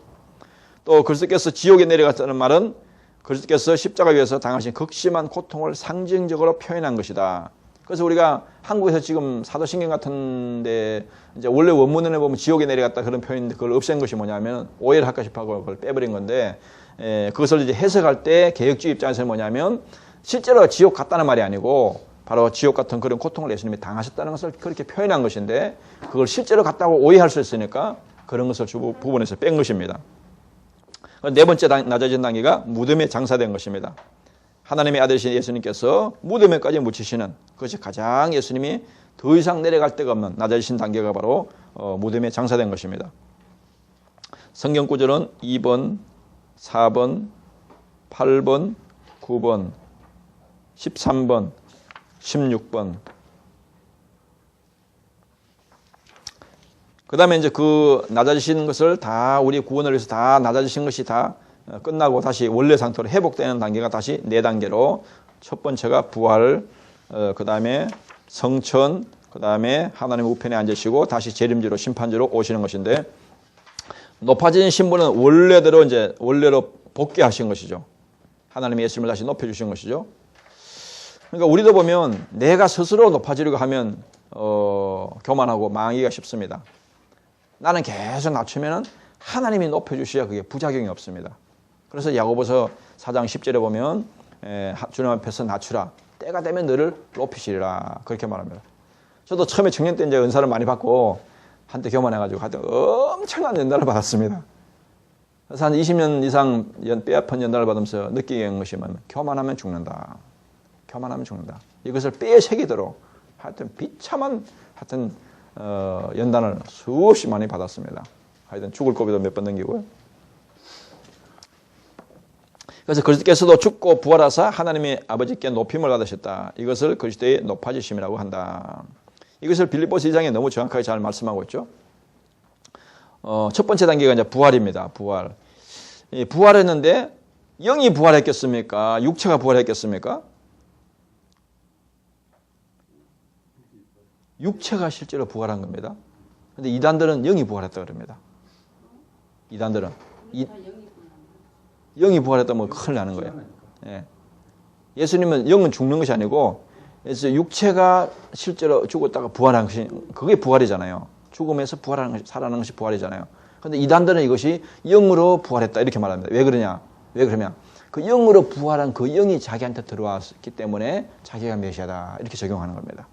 또 그리스도께서 지옥에 내려갔다는 말은 그리스도께서 십자가 위에서 당하신 극심한 고통을 상징적으로 표현한 것이다. 그래서 우리가 한국에서 지금 사도신경 같은데 이제 원래 원문에 보면 지옥에 내려갔다 그런 표현인데 그걸 없앤 것이 뭐냐면 오해를 할까 싶어서 그걸 빼버린 건데 그것을 이제 해석할 때 개혁주의 입장에서는 뭐냐면 실제로 지옥 갔다는 말이 아니고 바로 지옥 같은 그런 고통을 예수님이 당하셨다는 것을 그렇게 표현한 것인데 그걸 실제로 갔다고 오해할 수 있으니까 그런 것을 부분에서 뺀 것입니다. 네 번째 낮아진 단계가 무덤에 장사된 것입니다. 하나님의 아들이신 예수님께서 무덤에까지 묻히시는 그것이 가장 예수님이 더 이상 내려갈 데가 없는 낮아지신 단계가 바로 무덤에 장사된 것입니다. 성경 구절은 2번, 4번, 8번, 9번, 13번, 16번. 그 다음에 이제 그 낮아지시는 것을 다 우리 구원을 위해서 다 낮아지신 것이 다 끝나고 다시 원래 상태로 회복되는 단계가 다시 4단계로 첫 번째가 부활, 그 다음에 성천, 그 다음에 하나님 우편에 앉으시고 다시 재림지로 심판지로 오시는 것인데 높아진 신분은 원래로 복귀하신 것이죠. 하나님이 예수님을 다시 높여주신 것이죠. 그러니까 우리도 보면 내가 스스로 높아지려고 하면 교만하고 망하기가 쉽습니다. 나는 계속 낮추면 하나님이 높여주셔야 그게 부작용이 없습니다. 그래서 야고보서 4장 10절에 보면 주님 앞에서 낮추라. 때가 되면 너를 높이시리라. 그렇게 말합니다. 저도 처음에 청년 때 이제 은사를 많이 받고 한때 교만해가지고 하여튼 엄청난 연단을 받았습니다. 그래서 한 20년 이상 뼈아픈 연단을 받으면서 느끼게 한 것이 뭐냐면 교만하면 죽는다. 교만하면 죽는다. 이것을 뼈에 새기도록 하여튼 비참한 연단을 수없이 많이 받았습니다. 하여튼 죽을 고비도 몇 번 넘기고요. 그래서 그리스도께서도 죽고 부활하사 하나님의 아버지께 높임을 받으셨다. 이것을 그리스도의 높아지심이라고 한다. 이것을 빌립보서 2장에 너무 정확하게 잘 말씀하고 있죠. 첫 번째 단계가 이제 부활입니다. 부활. 부활했는데 영이 부활했겠습니까? 육체가 부활했겠습니까? 육체가 실제로 부활한 겁니다. 근데 이단들은 영이 부활했다 그럽니다. 이단들은 영이 부활했다면 큰일 나는 거예요. 예. 예수님은 영은 죽는 것이 아니고 그래서 육체가 실제로 죽었다가 부활한 것이 그게 부활이잖아요. 죽음에서 부활하는 것이 살아나는 것이 부활이잖아요. 그런데 이단들은 이것이 영으로 부활했다 이렇게 말합니다. 왜 그러냐? 왜 그러면 그 영으로 부활한 그 영이 자기한테 들어왔기 때문에 자기가 메시아다 이렇게 적용하는 겁니다.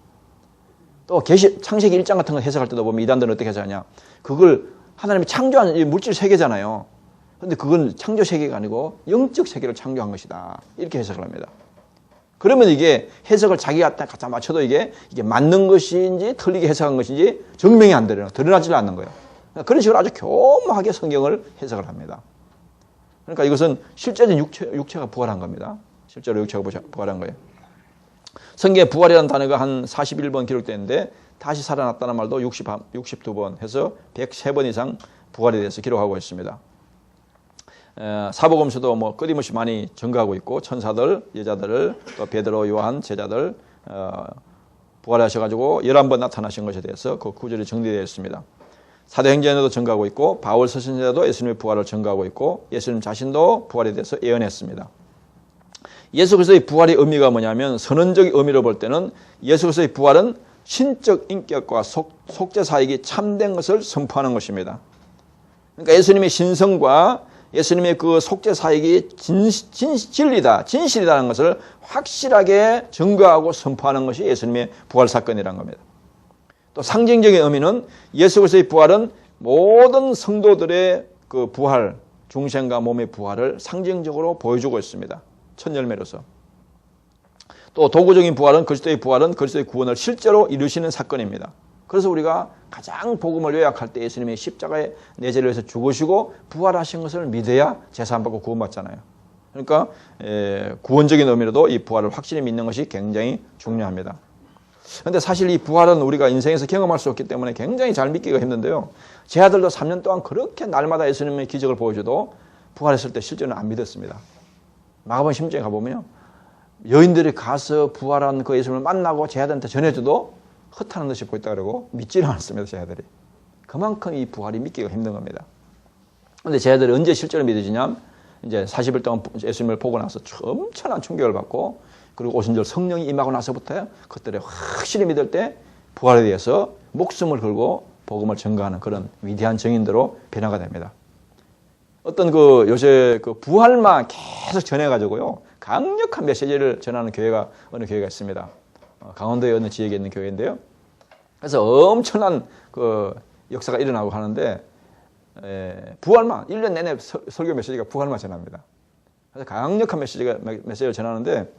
또 창세기 1장 같은 거 해석할 때도 보면 이단들은 어떻게 해석하냐? 그걸 하나님이 창조한 물질 세계잖아요. 그런데 그건 창조 세계가 아니고 영적 세계를 창조한 것이다. 이렇게 해석을 합니다. 그러면 이게 해석을 자기가 갖다 맞춰도 이게 맞는 것인지 틀리게 해석한 것인지 증명이 안 되려나 드러나지 않는 거예요. 그런 식으로 아주 교묘하게 성경을 해석을 합니다. 그러니까 이것은 실제로 육체가 부활한 겁니다. 실제로 육체가 부활한 거예요. 성경에 부활이라는 단어가 한 41번 기록되는데 다시 살아났다는 말도 62번 해서 103번 이상 부활에 대해서 기록하고 있습니다. 사복음서도 뭐 끊임없이 많이 증거하고 있고 천사들, 여자들을 또 베드로, 요한, 제자들 부활하셔가지고 11번 나타나신 것에 대해서 그 구절이 정리되어 있습니다. 사도행전에도 증거하고 있고 바울 서신서에도 예수님의 부활을 증거하고 있고 예수님 자신도 부활에 대해서 예언했습니다. 예수 그리스도의 부활의 의미가 뭐냐면 선언적 의미로 볼 때는 예수 그리스도의 부활은 신적 인격과 속죄 사역이 참된 것을 선포하는 것입니다. 그러니까 예수님의 신성과 예수님의 그 속죄 사역이 진리다, 진실이라는 것을 확실하게 증거하고 선포하는 것이 예수님의 부활 사건이라는 겁니다. 또 상징적인 의미는 예수 그리스도의 부활은 모든 성도들의 그 부활, 중생과 몸의 부활을 상징적으로 보여주고 있습니다. 첫 열매로서. 또 도구적인 부활은 그리스도의 구원을 실제로 이루시는 사건입니다. 그래서 우리가 가장 복음을 요약할 때 예수님이 십자가에 내 죄를 위해서 죽으시고 부활하신 것을 믿어야 제사함 받고 구원받잖아요. 그러니까 구원적인 의미로도 이 부활을 확실히 믿는 것이 굉장히 중요합니다. 그런데 사실 이 부활은 우리가 인생에서 경험할 수 없기 때문에 굉장히 잘 믿기가 힘든데요. 제 아들도 3년 동안 그렇게 날마다 예수님의 기적을 보여줘도 부활했을 때 실제는 안 믿었습니다. 마가복음 10장에 가보면요. 여인들이 가서 부활한 그 예수님을 만나고 제 아들한테 전해줘도 헛하는 듯이 보였다 그러고 믿지는 않았습니다. 제 아들이. 그만큼 이 부활이 믿기가 힘든 겁니다. 그런데 제 아들이 언제 실제로 믿어지냐면 이제 40일 동안 예수님을 보고 나서 엄청난 충격을 받고 그리고 오순절 성령이 임하고 나서부터 그들이 확실히 믿을 때 부활에 대해서 목숨을 걸고 복음을 전가하는 그런 위대한 증인으로 변화가 됩니다. 어떤 그 요새 그 부활만 계속 전해가지고요. 강력한 메시지를 전하는 교회가 어느 교회가 있습니다. 강원도의 어느 지역에 있는 교회인데요. 그래서 엄청난 그 역사가 일어나고 하는데 부활만 1년 내내 설교 메시지가 부활만 전합니다. 그래서 강력한 메시지를 전하는데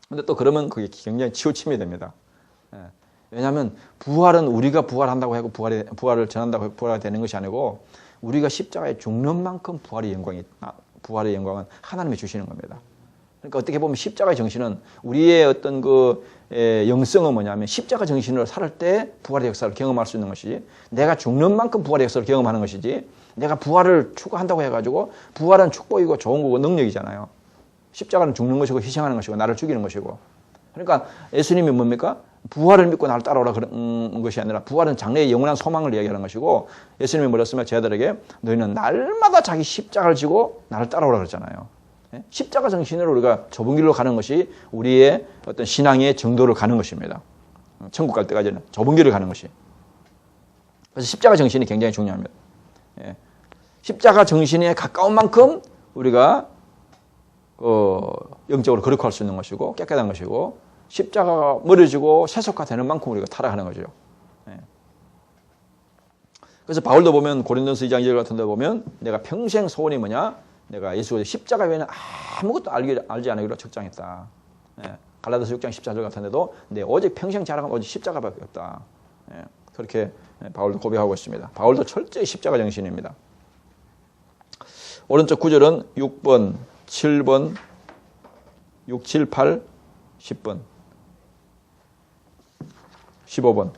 근데 또 그러면 그게 굉장히 치우침이 됩니다. 왜냐하면 부활은 우리가 부활한다고 하고 부활을 전한다고 부활이 되는 것이 아니고 우리가 십자가에 죽는 만큼 부활의 영광은 하나님이 주시는 겁니다. 그러니까 어떻게 보면 십자가의 정신은 우리의 어떤 영성은 뭐냐면 십자가 정신으로 살 때 부활의 역사를 경험할 수 있는 것이지, 내가 죽는 만큼 부활의 역사를 경험하는 것이지, 내가 부활을 추구한다고 해가지고 부활은 축복이고 좋은 거고 능력이잖아요. 십자가는 죽는 것이고 희생하는 것이고 나를 죽이는 것이고. 그러니까 예수님이 뭡니까? 부활을 믿고 나를 따라오라 그런 것이 아니라 부활은 장래의 영원한 소망을 이야기하는 것이고, 예수님이 뭐랬으면 제자들에게 너희는 날마다 자기 십자가를 지고 나를 따라오라 그랬잖아요. 십자가 정신으로 우리가 좁은 길로 가는 것이 우리의 어떤 신앙의 정도를 가는 것입니다. 천국 갈 때까지는 좁은 길을 가는 것이. 그래서 십자가 정신이 굉장히 중요합니다. 십자가 정신에 가까운 만큼 우리가 영적으로 거룩할 수 있는 것이고 깨끗한 것이고, 십자가가 멀어지고 세속화되는 만큼 우리가 타락하는 거죠. 그래서 바울도 보면 고린도서 2장 2절 같은 데 보면 내가 평생 소원이 뭐냐? 내가 예수 십자가 외에는 아무것도 알지 않기로 적장했다. 갈라디아서 6장 14절 같은 데도 내 오직 평생 자랑은 오직 십자가밖에 없다. 그렇게 바울도 고백하고 있습니다. 바울도 철저히 십자가 정신입니다. 오른쪽 구절은 6번, 7번, 6, 7, 8, 10번, 15번.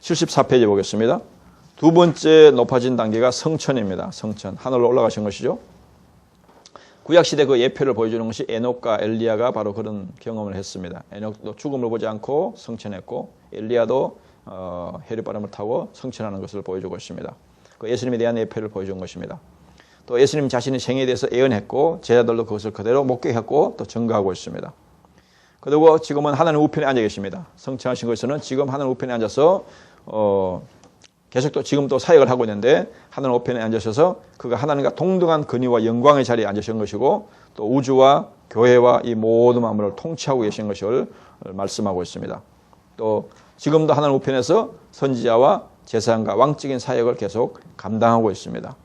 (74페이지) 보겠습니다. 두 번째 높아진 단계가 성천입니다. 성천. 하늘로 올라가신 것이죠. 구약시대 그 예표를 보여주는 것이 에녹과 엘리야가 바로 그런 경험을 했습니다. 에녹도 죽음을 보지 않고 성천했고, 엘리야도 해류바람을 타고 성천하는 것을 보여주고 있습니다. 그 예수님에 대한 예표를 보여준 것입니다. 또 예수님 자신의 생애에 대해서 예언했고, 제자들도 그것을 그대로 목격했고 또 증거하고 있습니다. 그리고 지금은 하나님 우편에 앉아 계십니다. 성천하신 것에서는 지금 하나님 우편에 앉아서 계속 또 지금 또 사역을 하고 있는데, 하나님 우편에 앉으셔서 그가 하나님과 동등한 권위와 영광의 자리에 앉으신 것이고, 또 우주와 교회와 이 모든 만물을 통치하고 계신 것을 말씀하고 있습니다. 또 지금도 하나님 우편에서 선지자와 제사장과 왕적인 사역을 계속 감당하고 있습니다.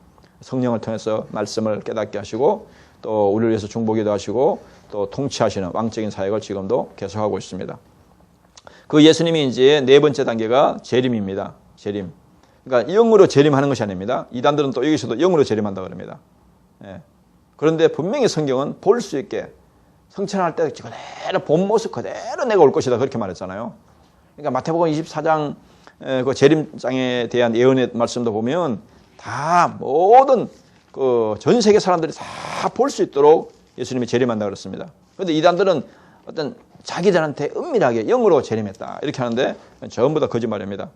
성령을 통해서 말씀을 깨닫게 하시고, 또 우리를 위해서 중보기도 하시고, 또 통치하시는 왕적인 사역을 지금도 계속하고 있습니다. 그 예수님이 이제 네 번째 단계가 재림입니다. 재림. 그러니까 영으로 재림하는 것이 아닙니다. 이단들은 또 여기서도 영으로 재림한다 그럽니다. 그런데 분명히 성경은 볼 수 있게 성천할 때 그대로 본 모습 그대로 내가 올 것이다 그렇게 말했잖아요. 그러니까 마태복음 24장 그 재림장에 대한 예언의 말씀도 보면 다 모든 그 전 세계 사람들이 다 볼 수 있도록 예수님이 재림한다 그랬습니다. 그런데 이단들은 어떤 자기들한테 은밀하게 영으로 재림했다 이렇게 하는데 전부 다 거짓말입니다.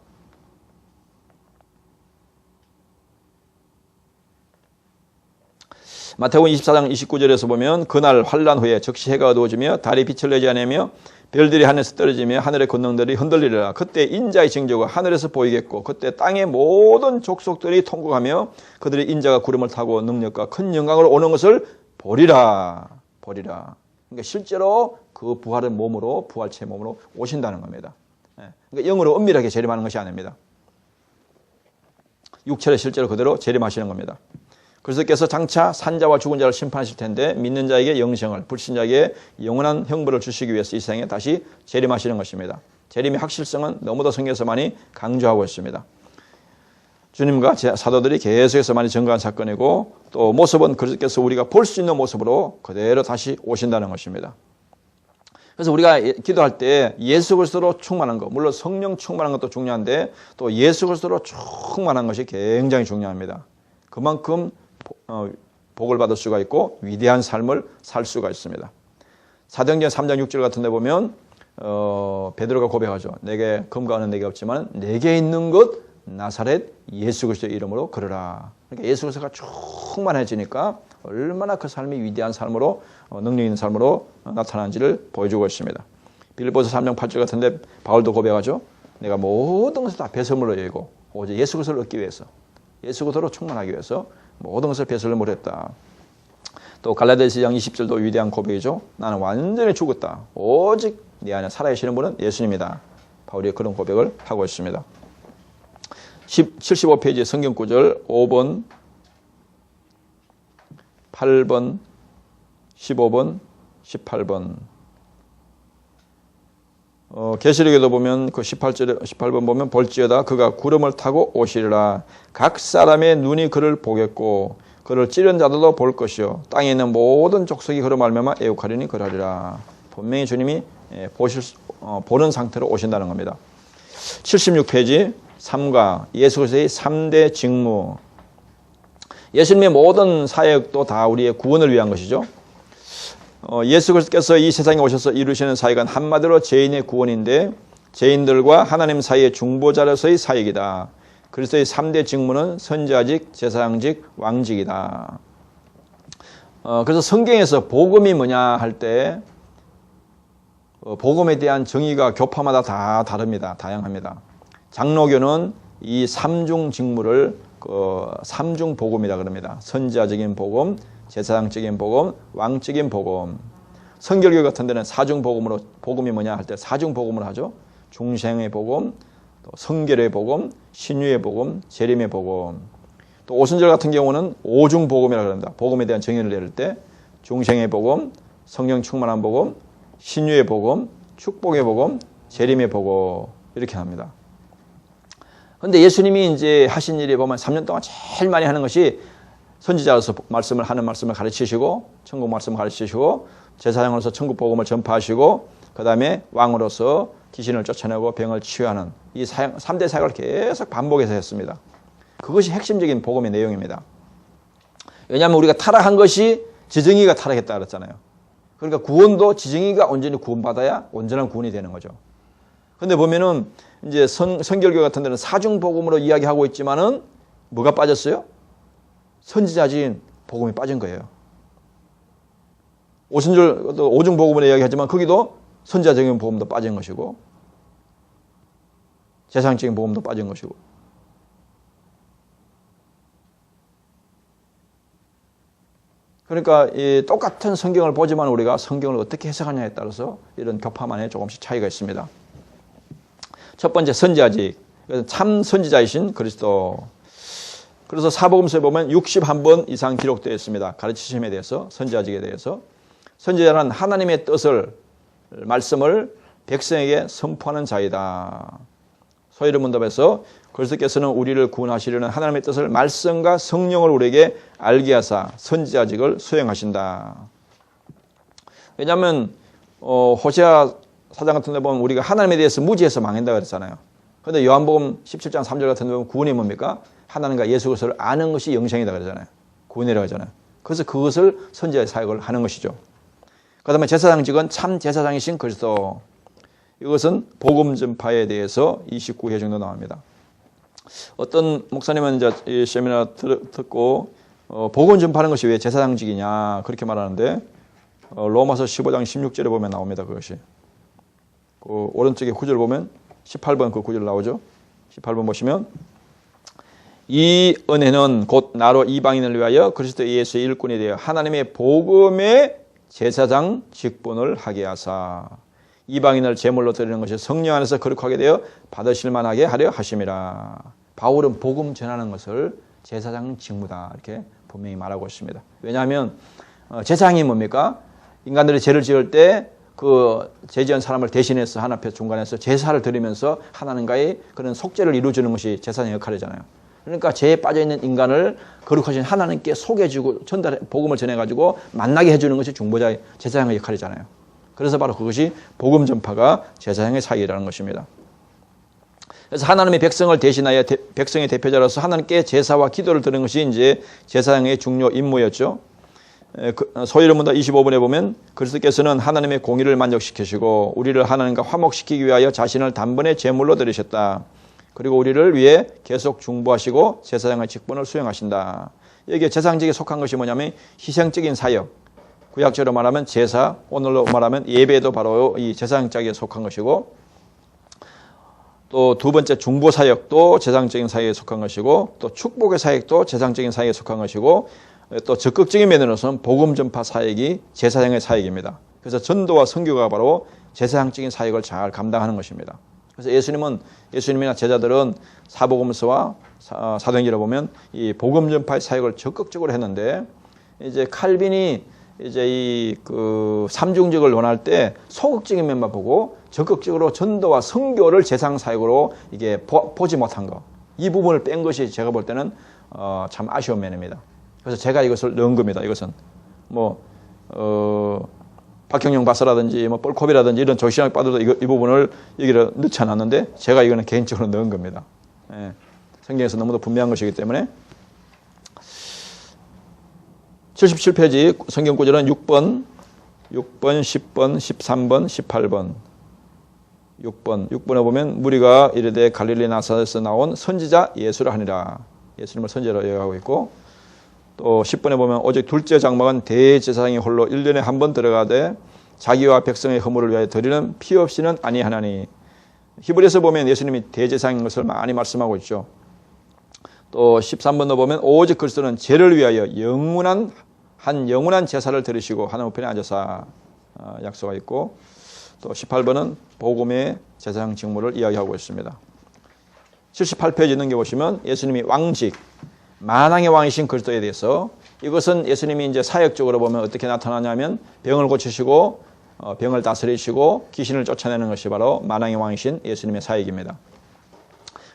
마태복음 24장 29절에서 보면 그날 환란 후에 즉시 해가 어두워지며 달이 빛을 내지 않으며 별들이 하늘에서 떨어지며 하늘의 권능들이 흔들리리라. 그때 인자의 징조가 하늘에서 보이겠고 그때 땅의 모든 족속들이 통곡하며 그들의 인자가 구름을 타고 능력과 큰 영광으로 오는 것을 보리라. 보리라. 그러니까 실제로 그 부활의 몸으로 부활체의 몸으로 오신다는 겁니다. 그러니까 영으로 은밀하게 재림하는 것이 아닙니다. 육체를 실제로 그대로 재림하시는 겁니다. 그리스도께서 장차 산자와 죽은 자를 심판하실 텐데 믿는 자에게 영생을, 불신자에게 영원한 형벌을 주시기 위해서 이 세상에 다시 재림하시는 것입니다. 재림의 확실성은 너무도 성경에서 많이 강조하고 있습니다. 주님과 사도들이 계속해서 많이 증거한 사건이고 또 모습은 그리스도께서 우리가 볼 수 있는 모습으로 그대로 다시 오신다는 것입니다. 그래서 우리가 기도할 때 예수 그리스도로 충만한 것, 물론 성령 충만한 것도 중요한데 또 예수 그리스도로 충만한 것이 굉장히 중요합니다. 그만큼 복을 받을 수가 있고 위대한 삶을 살 수가 있습니다. 사도행전 3장 6절 같은 데 보면 베드로가 고백하죠. 내게 금과 은은 내게 없지만 내게 있는 것 나사렛 예수 그리스도의 이름으로 걸으라. 그러니까 예수 그리스도가 충만해지니까 얼마나 그 삶이 위대한 삶으로 능력 있는 삶으로 나타나는지를 보여주고 있습니다. 빌립보서 3장 8절 같은 데 바울도 고백하죠. 내가 모든 것을 다 배설물로 여기고 오직 예수 그리스도를 얻기 위해서 예수 그리스도로 충만하기 위해서 모든 것을 배설물로 했다. 또 갈라디아서 2장 20절도 위대한 고백이죠. 나는 완전히 죽었다. 오직 내 안에 살아계시는 분은 예수님이다. 바울이 그런 고백을 하고 있습니다. 75페이지 성경 구절 5번, 8번, 15번, 18번. 계시록에도 보면 그 18번 보면 볼지어다 그가 구름을 타고 오시리라. 각 사람의 눈이 그를 보겠고 그를 찌른 자들도 볼 것이요 땅에 있는 모든 족속이 그로 말미암아 애국하리니 그러하리라. 분명히 주님이 보는 상태로 오신다는 겁니다. 76페이지 3가 예수 그리스도의 3대 직무. 예수님의 모든 사역도 다 우리의 구원을 위한 것이죠. 예수 그리스도께서 이 세상에 오셔서 이루시는 사역은 한마디로 죄인의 구원인데 죄인들과 하나님 사이의 중보자로서의 사역이다. 그리스도의 3대 직무는 선지자직, 제사장직, 왕직이다. 그래서 성경에서 복음이 뭐냐 할 때 복음에 대한 정의가 교파마다 다 다릅니다. 다양합니다. 장로교는 이 3중 직무를 3중 복음이라 그럽니다. 선지자적인 복음, 제사장적인 복음, 왕적인 복음. 성결교 같은 데는 4중 복음으로 복음이 뭐냐 할 때 4중 복음을 하죠. 중생의 복음, 또 성결의 복음, 신유의 복음, 재림의 복음. 또 오순절 같은 경우는 5중 복음이라 그럽니다. 복음에 대한 정의를 내릴 때 중생의 복음, 성령 충만한 복음, 신유의 복음, 축복의 복음, 재림의 복음 이렇게 합니다. 그런데 예수님이 이제 하신 일이 보면 3년 동안 제일 많이 하는 것이 선지자로서 말씀을 가르치시고 천국 말씀을 가르치시고 제사장으로서 천국 복음을 전파하시고 그 다음에 왕으로서 귀신을 쫓아내고 병을 치유하는 이 3대 사역을 계속 반복해서 했습니다. 그것이 핵심적인 복음의 내용입니다. 왜냐하면 우리가 타락한 것이 지정이가 타락했다 그랬잖아요. 그러니까 구원도 지정이가 온전히 구원받아야 온전한 구원이 되는 거죠. 근데 보면은 이제 성결교 같은 데는 4중 복음으로 이야기하고 있지만은 뭐가 빠졌어요? 선지자진 복음이 빠진 거예요. 오순절 5중 복음으로 이야기하지만 거기도 선지자적인 복음도 빠진 것이고 제사장적인 복음도 빠진 것이고 그러니까 이 똑같은 성경을 보지만 우리가 성경을 어떻게 해석하냐에 따라서 이런 교파만에 조금씩 차이가 있습니다. 첫 번째 선지자직, 참 선지자이신 그리스도. 그래서 사복음서에 보면 61번 이상 기록되어 있습니다. 가르치심에 대해서, 선지자직에 대해서. 선지자는 하나님의 뜻을, 말씀을 백성에게 선포하는 자이다. 소위를 문답에서 그리스도께서는 우리를 구원하시려는 하나님의 뜻을 말씀과 성령을 우리에게 알게 하사 선지자직을 수행하신다. 왜냐하면 호세아 사장 같은 데 보면 우리가 하나님에 대해서 무지해서 망한다고 그랬잖아요. 그런데 요한복음 17장 3절 같은 데 보면 구원이 뭡니까? 하나님과 예수 그리스도를 아는 것이 영생이다 그러잖아요. 구원이라고 하잖아요. 그래서 그것을 선지자의 사역을 하는 것이죠. 그 다음에 제사장직은 참 제사장이신 그리스도. 이것은 복음 전파에 대해서 29회 정도 나옵니다. 어떤 목사님은 이제 이 세미나 듣고 복음 전파하는 것이 왜 제사장직이냐 그렇게 말하는데 로마서 15장 16절에 보면 나옵니다. 그것이. 그 오른쪽에 구절 보면 18번 그 구절 나오죠. 18번 보시면 이 은혜는 곧 나로 이방인을 위하여 그리스도 예수의 일꾼이 되어 하나님의 복음의 제사장 직분을 하게 하사 이방인을 제물로 드리는 것이 성령 안에서 거룩하게 되어 받으실 만하게 하려 하심이라. 바울은 복음 전하는 것을 제사장 직무다 이렇게 분명히 말하고 있습니다. 왜냐하면 제사장이 뭡니까? 인간들이 죄를 지을 때 그 죄지은 사람을 대신해서 하나님 앞에 중간에서 제사를 드리면서 하나님과의 그런 속죄를 이루어주는 것이 제사장의 역할이잖아요. 그러니까 죄에 빠져있는 인간을 거룩하신 하나님께 소개해주고 복음을 전해가지고 만나게 해주는 것이 중보자의 제사장의 역할이잖아요. 그래서 바로 그것이 복음 전파가 제사장의 사역이라는 것입니다. 그래서 하나님의 백성을 대신하여 백성의 대표자로서 하나님께 제사와 기도를 드리는 것이 이제 제사장의 중요 임무였죠. 소위론문답 25번에 보면 그리스도께서는 하나님의 공의를 만족시키시고 우리를 하나님과 화목시키기 위하여 자신을 단번에 제물로 드리셨다. 그리고 우리를 위해 계속 중보하시고 제사장의 직분을 수행하신다. 여기에 제사장직에 속한 것이 뭐냐면 희생적인 사역. 구약적으로 말하면 제사, 오늘로 말하면 예배도 바로 이 제사장직에 속한 것이고 또 두 번째 중보 사역도 제사장적인 사역에 속한 것이고 또 축복의 사역도 제사장적인 사역에 속한 것이고 또 적극적인 면으로서는 복음 전파 사역이 제사장의 사역입니다. 그래서 전도와 선교가 바로 제사장적인 사역을 잘 감당하는 것입니다. 그래서 예수님이나 제자들은 사복음서와 사도행전을 보면 이 복음 전파의 사역을 적극적으로 했는데 이제 칼빈이 이제 이 그 삼중직을 논할 때 소극적인 면만 보고 적극적으로 전도와 선교를 재상 사역으로 이게 보지 못한 거. 이 부분을 뺀 것이 제가 볼 때는 참 아쉬운 면입니다. 그래서 제가 이것을 넣은 겁니다. 이것은 뭐 박형용 박사라든지 뭐 폴컵이라든지 이런 조시학 빠들도 이 부분을 여기를 넣지 않았는데 제가 이거는 개인적으로 넣은 겁니다. 예. 성경에서 너무도 분명한 것이기 때문에 77페이지 성경 구절은 6번, 10번, 13번, 18번 6번에 보면 무리가 이르되 갈릴리 나사렛에서 나온 선지자 예수를 하니라. 예수님을 선지자로 여겨하고 있고 또 10번에 보면 오직 둘째 장막은 대제사장이 홀로 1년에 한 번 들어가되 자기와 백성의 허물을 위하여 드리는 피 없이는 아니하나니. 히브리서 보면 예수님이 대제사장인 것을 많이 말씀하고 있죠. 또 13번도 보면 오직 그리스도는 죄를 위하여 영원한 제사를 드리시고 하나님 우편에 앉아서 약속하고 있고 또 18번은 복음의 제사장 직무를 이야기하고 있습니다. 78페이지 넘겨보시면 예수님이 왕직, 만왕의 왕이신 그리스도에 대해서 이것은 예수님이 이제 사역적으로 보면 어떻게 나타나냐면 병을 고치시고 병을 다스리시고 귀신을 쫓아내는 것이 바로 만왕의 왕이신 예수님의 사역입니다.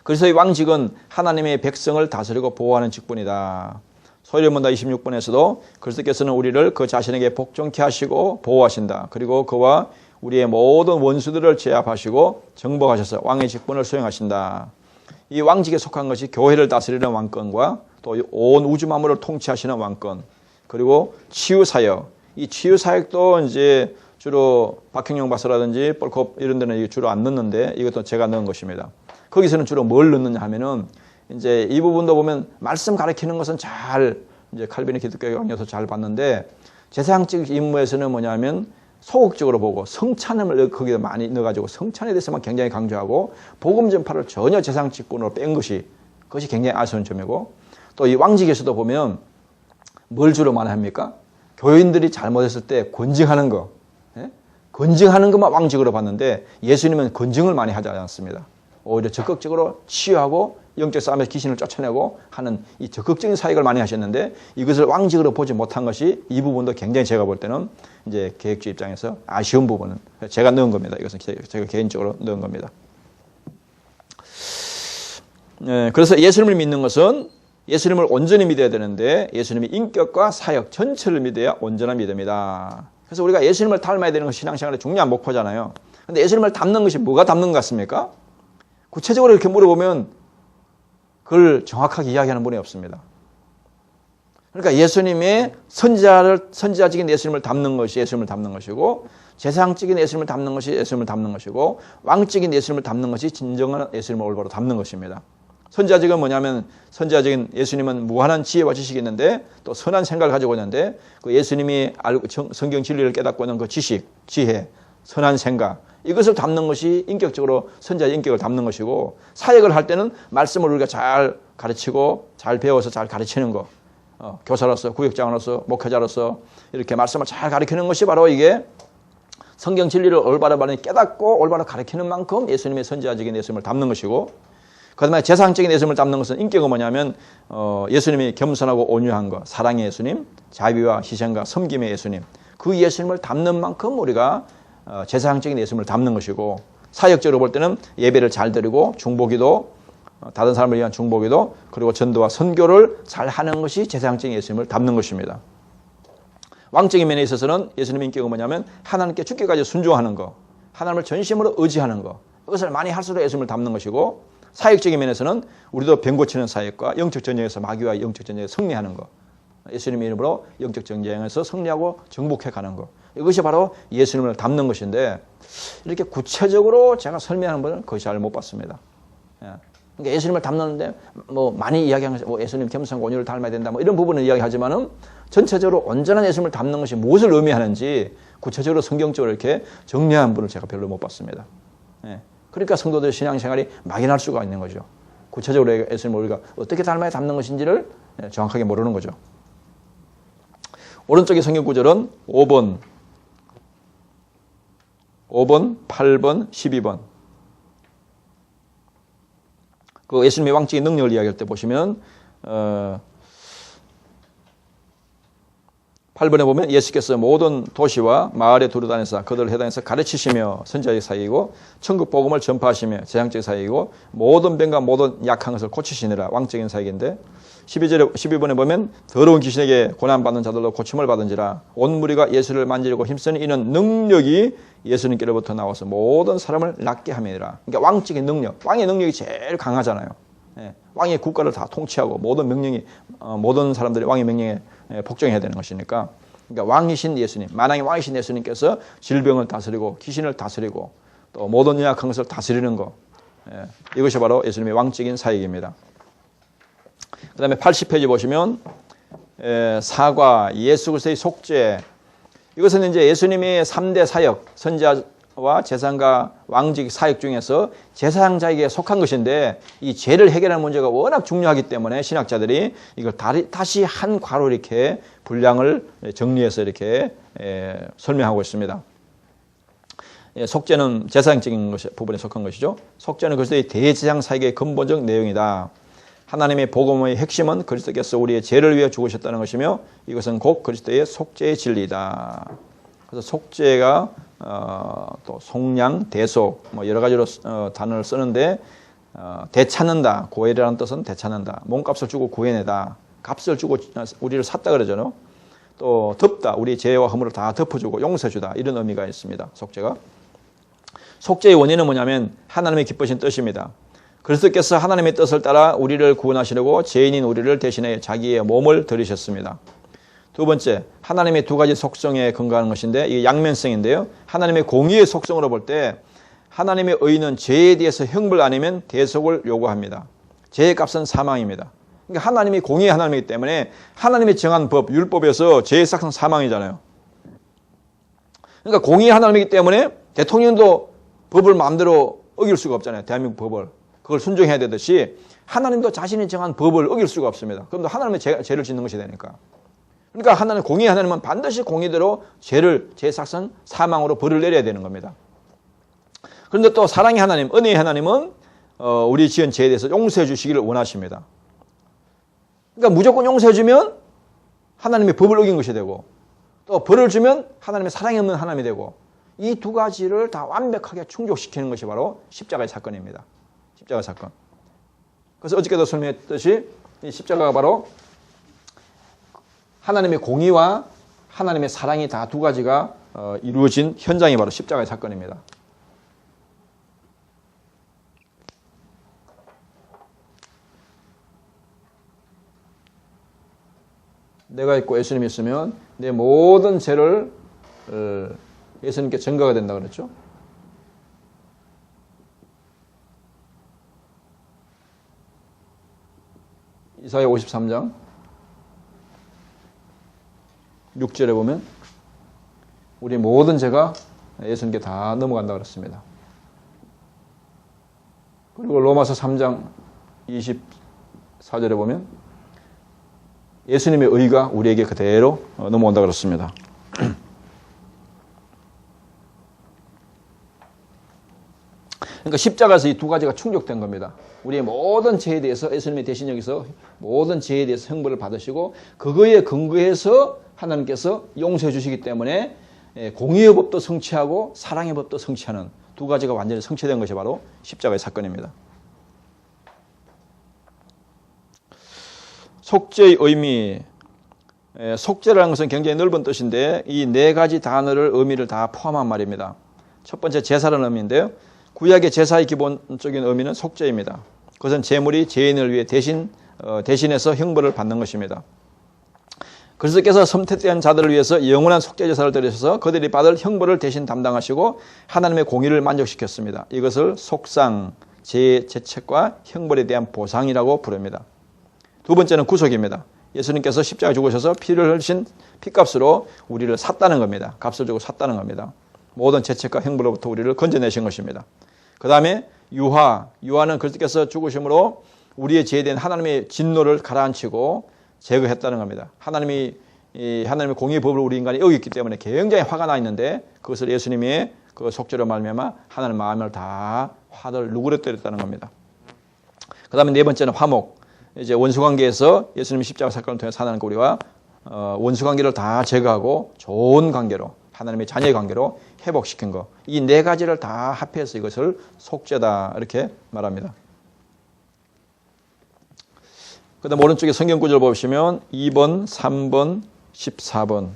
그리스도의 왕직은 하나님의 백성을 다스리고 보호하는 직분이다. 소리문답 26번에서도 그리스도께서는 우리를 그 자신에게 복종케 하시고 보호하신다. 그리고 그와 우리의 모든 원수들을 제압하시고 정복하셔서 왕의 직분을 수행하신다. 이 왕직에 속한 것이 교회를 다스리는 왕권과 또 온 우주 만물을 통치하시는 왕권, 그리고 치유사역. 이 치유사역도 이제 주로 박형용 박사라든지 폴컵 이런 데는 주로 안 넣는데 이것도 제가 넣은 것입니다. 거기서는 주로 뭘 넣느냐 하면은 이제 이 부분도 보면 말씀 가르치는 것은 잘 이제 칼빈의 기독교 강의에서 잘 봤는데 제사장직 임무에서는 뭐냐면 소극적으로 보고 성찬을 거기다 많이 넣어가지고 성찬에 대해서만 굉장히 강조하고 복음 전파를 전혀 제사장직군으로 뺀 것이 그것이 굉장히 아쉬운 점이고 또 이 왕직에서도 보면 뭘 주로 많이 합니까? 교인들이 잘못했을 때 권징하는 거, 권징하는 것만 왕직으로 봤는데 예수님은 권징을 많이 하지 않습니다. 오히려 적극적으로 치유하고 영적 싸움에서 귀신을 쫓아내고 하는 이 적극적인 사역을 많이 하셨는데 이것을 왕직으로 보지 못한 것이 이 부분도 굉장히 제가 볼 때는 이제 계획주 입장에서 아쉬운 부분은 제가 넣은 겁니다. 이것은 제가 개인적으로 넣은 겁니다. 그래서 예수님을 믿는 것은 예수님을 온전히 믿어야 되는데 예수님의 인격과 사역 전체를 믿어야 온전한 믿음이다. 그래서 우리가 예수님을 닮아야 되는 것이 신앙생활의 중요한 목표잖아요. 그런데 예수님을 닮는 것이 뭐가 닮는 것 같습니까? 구체적으로 이렇게 물어보면 그걸 정확하게 이야기하는 분이 없습니다. 그러니까 예수님의 선지자적인 예수님을 닮는 것이 예수님을 닮는 것이고 제사장적인 예수님을 닮는 것이 예수님을 닮는 것이고 왕적인 예수님을 닮는 것이 진정한 예수님을 올바로 닮는 것입니다. 선지자적인 뭐냐면 선지자적인 예수님은 무한한 지혜와 지식이 있는데 또 선한 생각을 가지고 있는데 그 예수님이 알고 성경 진리를 깨닫고 있는 그 지식, 지혜, 선한 생각 이것을 담는 것이 인격적으로 선지자의 인격을 담는 것이고 사역을 할 때는 말씀을 우리가 잘 가르치고 잘 배워서 잘 가르치는 거 교사로서 구역장으로서 목회자로서 이렇게 말씀을 잘 가르치는 것이 바로 이게 성경 진리를 올바로 깨닫고 올바로 가르치는 만큼 예수님의 선지자적인 예수님을 담는 것이고 그 다음에 제사장적인 예수님을 담는 것은 인격은 뭐냐면 예수님이 겸손하고 온유한 것, 사랑의 예수님, 자비와 희생과 섬김의 예수님 그 예수님을 담는 만큼 우리가 제사장적인 예수님을 담는 것이고 사역적으로 볼 때는 예배를 잘 드리고 중보기도 다른 사람을 위한 중보기도 그리고 전도와 선교를 잘 하는 것이 제사장적인 예수님을 담는 것입니다. 왕적인 면에 있어서는 예수님의 인격은 뭐냐면 하나님께 죽기까지 순종하는 것, 하나님을 전심으로 의지하는 것 이것을 많이 할수록 예수님을 담는 것이고 사역적인 면에서는 우리도 병 고치는 사역과 영적 전쟁에서 마귀와 영적 전쟁에 승리하는 것 예수님의 이름으로 영적 전쟁에서 승리하고 정복해 가는 것 이것이 바로 예수님을 담는 것인데 이렇게 구체적으로 제가 설명하는 분은 거의 잘 못 봤습니다. 그러니까 예수님을 담는데 뭐 많이 이야기하는 것이 예수님 겸손과 온유를 닮아야 된다 뭐 이런 부분을 이야기하지만은 전체적으로 온전한 예수님을 담는 것이 무엇을 의미하는지 구체적으로 성경적으로 이렇게 정리한 분을 제가 별로 못 봤습니다. 그러니까 성도들의 신앙생활이 막연할 수가 있는 거죠. 구체적으로 예수님을 우리가 어떻게 닮아야 담는 것인지를 정확하게 모르는 거죠. 오른쪽의 성경 구절은 5번, 8번, 12번. 그 예수님의 왕적인 능력을 이야기할 때 보시면 8번에 보면 예수께서 모든 도시와 마을에 두루다니사 그들을 해당해서 가르치시며 선지자의 사이이고 천국 복음을 전파하시며 재앙적인 사이이고 모든 병과 모든 약한 것을 고치시니라. 왕적인 사역인데 12번에 보면 더러운 귀신에게 고난받는 자들로 고침을 받은지라. 온 무리가 예수를 만지려고 힘쓰니 이는 능력이 예수님께로부터 나와서 모든 사람을 낫게 함이니라. 그러니까 왕적인 능력, 왕의 능력이 제일 강하잖아요. 왕의 국가를 다 통치하고 모든 명령이 모든 사람들이 왕의 명령에 복종해야 되는 것이니까. 그러니까 왕이신 예수님, 만왕의 왕이신 예수님께서 질병을 다스리고 귀신을 다스리고 또 모든 연약한 것을 다스리는 것, 이것이 바로 예수님의 왕적인 사역입니다. 그 다음에 80페이지 보시면 사과, 예수 그리스도의 속죄, 이것은 이제 예수님의 3대 사역, 선지자와 제사장과 왕직 사역 중에서 제사장자에게 속한 것인데 이 죄를 해결하는 문제가 워낙 중요하기 때문에 신학자들이 이걸 다시 한 괄호 이렇게 분량을 정리해서 이렇게 설명하고 있습니다. 속죄는 제사장적인 부분에 속한 것이죠. 속죄는 그리스도의 대제사장 사역의 근본적 내용이다. 하나님의 복음의 핵심은 그리스도께서 우리의 죄를 위해 죽으셨다는 것이며 이것은 곧 그리스도의 속죄의 진리이다. 그래서 속죄가 또 속량, 대속 뭐 여러 가지로 단어를 쓰는데 되찾는다, 고해라는 뜻은 되찾는다. 몸값을 주고 구해내다. 값을 주고 우리를 샀다 그러잖아요. 또 덮다, 우리 죄와 허물을 다 덮어주고 용서해주다, 이런 의미가 있습니다. 속죄가. 속죄의 원인은 뭐냐면 하나님의 기쁘신 뜻입니다. 그리스도께서 하나님의 뜻을 따라 우리를 구원하시려고 죄인인 우리를 대신해 자기의 몸을 들이셨습니다. 두 번째, 하나님의 두 가지 속성에 근거하는 것인데 이게 양면성인데요. 하나님의 공의의 속성으로 볼 때 하나님의 의는 죄에 대해서 형벌 아니면 대속을 요구합니다. 죄의 값은 사망입니다. 그러니까 하나님이 공의의 하나님이기 때문에 하나님이 정한 법, 율법에서 죄의 삭은 사망이잖아요. 그러니까 공의의 하나님이기 때문에 대통령도 법을 마음대로 어길 수가 없잖아요. 대한민국 법을. 그걸 순종해야 되듯이 하나님도 자신이 정한 법을 어길 수가 없습니다. 그럼 하나님의 죄를 짓는 것이 되니까. 그러니까 하나님, 공의의 하나님은 반드시 공의대로 죄 삭은 사망으로 벌을 내려야 되는 겁니다. 그런데 또 사랑의 하나님, 은혜의 하나님은 우리 지은 죄에 대해서 용서해 주시기를 원하십니다. 그러니까 무조건 용서해 주면 하나님의 법을 어긴 것이 되고 또 벌을 주면 하나님의 사랑이 없는 하나님이 되고 이 두 가지를 다 완벽하게 충족시키는 것이 바로 십자가의 사건입니다. 십자가 사건. 그래서 어저께도 설명했듯이 이 십자가가 바로 하나님의 공의와 하나님의 사랑이 다 두 가지가 이루어진 현장이 바로 십자가의 사건입니다. 내가 있고 예수님이 있으면 내 모든 죄를 예수님께 전가가 된다 그랬죠. 이사야 53장 6절에 보면 우리 모든 죄가 예수님께 다 넘어간다 그랬습니다. 그리고 로마서 3장 24절에 보면 예수님의 의가 우리에게 그대로 넘어온다 그렇습니다. 그러니까 십자가에서 이 두 가지가 충족된 겁니다. 우리의 모든 죄에 대해서 예수님의 대신 여기서 모든 죄에 대해서 형벌을 받으시고 그거에 근거해서 하나님께서 용서해 주시기 때문에 공의의 법도 성취하고 사랑의 법도 성취하는 두 가지가 완전히 성취된 것이 바로 십자가의 사건입니다. 속죄의 의미, 속죄라는 것은 굉장히 넓은 뜻인데 이 네 가지 단어를 의미를 다 포함한 말입니다. 첫 번째 제사라는 의미인데요. 구약의 제사의 기본적인 의미는 속죄입니다. 그것은 제물이 죄인을 위해 대신해서 형벌을 받는 것입니다. 그리스도께서 선택된 자들을 위해서 영원한 속죄 제사를 드리셔서 그들이 받을 형벌을 대신 담당하시고 하나님의 공의를 만족시켰습니다. 이것을 속상, 죄의 죄책과 형벌에 대한 보상이라고 부릅니다. 두 번째는 구속입니다. 예수님께서 십자가에 죽으셔서 피를 흘리신 피값으로 우리를 샀다는 겁니다. 값을 주고 샀다는 겁니다. 모든 죄책과 형벌로부터 우리를 건져내신 것입니다. 그 다음에 유하는 그리스도께서 죽으심으로 우리의 죄에 대한 하나님의 진노를 가라앉히고 제거했다는 겁니다. 하나님의 공의의 법을 우리 인간이 어겼기 때문에 굉장히 화가 나 있는데 그것을 예수님의 그 속죄로 말미암아 하나님 마음을 다 화를 누그러뜨렸다는 겁니다. 그 다음에 네 번째는 화목. 이제 원수관계에서 예수님이 십자가 사건을 통해 살아나는 우리와 원수 관계를 다 제거하고 좋은 관계로, 하나님의 자녀의 관계로 회복시킨 거. 이 네 가지를 다 합해서 이것을 속죄다 이렇게 말합니다. 그 다음 오른쪽에 성경 구절 보시면 2번, 3번, 14번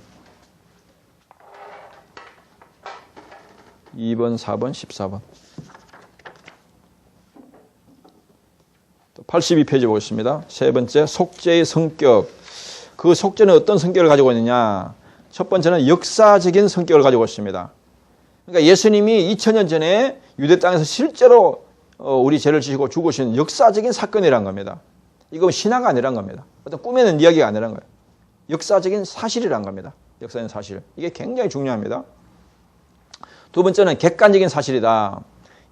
2번, 4번, 14번 또 82페이지 보겠습니다. 세 번째, 속죄의 성격. 그 속죄는 어떤 성격을 가지고 있느냐? 첫 번째는 역사적인 성격을 가지고 있습니다. 그러니까 예수님이 2000년 전에 유대 땅에서 실제로 우리 죄를 지시고 죽으신 역사적인 사건이란 겁니다. 이건 신화가 아니란 겁니다. 어떤 꾸며낸 이야기가 아니란 거예요. 역사적인 사실이란 겁니다. 역사적인 사실. 이게 굉장히 중요합니다. 두 번째는 객관적인 사실이다.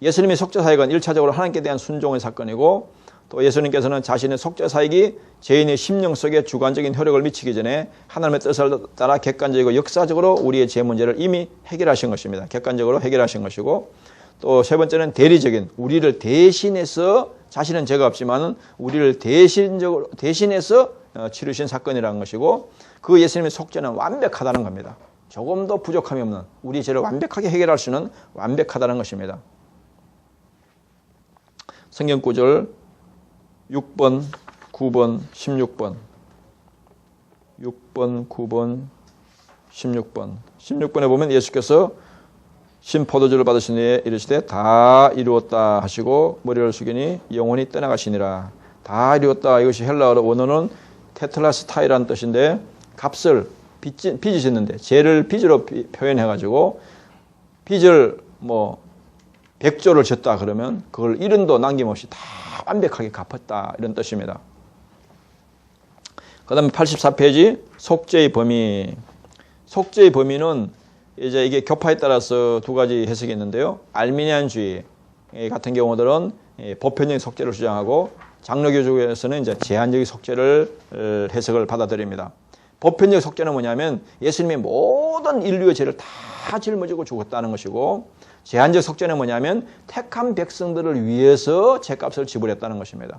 예수님의 속죄 사역은 1차적으로 하나님께 대한 순종의 사건이고, 또 예수님께서는 자신의 속죄 사역이 죄인의 심령 속에 주관적인 효력을 미치기 전에 하나님의 뜻을 따라 객관적이고 역사적으로 우리의 죄 문제를 이미 해결하신 것입니다. 객관적으로 해결하신 것이고, 또 세 번째는 대리적인, 우리를 대신해서, 자신은 죄가 없지만 우리를 대신해서 치르신 사건이라는 것이고, 그 예수님의 속죄는 완벽하다는 겁니다. 조금도 부족함이 없는, 우리 죄를 완벽하게 해결할 수 있는 완벽하다는 것입니다. 성경 구절 6번, 9번, 16번 6번, 9번, 16번 16번에 보면 예수께서 신포도주를 받으신 후에 이르시되 다 이루었다 하시고 머리를 숙이니 영혼이 떠나가시니라. 다 이루었다, 이것이 헬라어로 원어는 테틀라스타이라는 뜻인데, 값을 빚으셨는데 죄를 빚으로 표현해가지고 빚을 100조를 졌다 그러면 그걸 1원도 남김없이 다 완벽하게 갚았다, 이런 뜻입니다. 그 다음에 84페이지 속죄의 범위. 속죄의 범위는 이제 이게 교파에 따라서 두 가지 해석이 있는데요. 알미니안주의 같은 경우들은 보편적인 속죄를 주장하고, 장로교적에서는 이제 제한적인 속죄를 해석을 받아들입니다. 보편적 속죄는 뭐냐면 예수님이 모든 인류의 죄를 다 짊어지고 죽었다는 것이고, 제한적 속죄는 뭐냐면 택한 백성들을 위해서 죄값을 지불했다는 것입니다.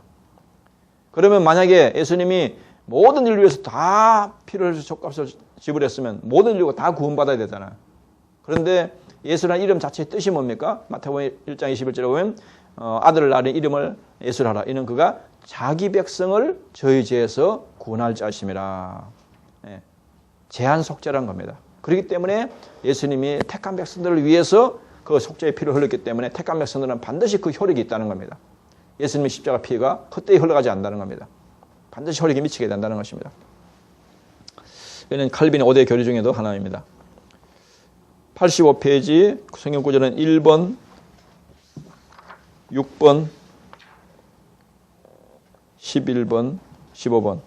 그러면 만약에 예수님이 모든 인류를 위해서 다 피를 흘려서 죄값을 지불했으면 모든 인류가 다 구원받아야 되잖아요. 그런데 예수라는 이름 자체의 뜻이 뭡니까? 마태복음 1장 21절에 보면 아들을 낳은 이름을 예수라 하라. 이는 그가 자기 백성을 저희 죄에서 구원할 자심이라. 제한 속죄라는 겁니다. 그렇기 때문에 예수님이 택한 백성들을 위해서 그 속죄의 피를 흘렸기 때문에 택한 백성들은 반드시 그 효력이 있다는 겁니다. 예수님의 십자가 피가 헛되이 흘러가지 않는다는 겁니다. 반드시 효력이 미치게 된다는 것입니다. 이는 칼빈의 5대 교리 중에도 하나입니다. 85페이지 성경 구절은 1번, 6번, 11번, 15번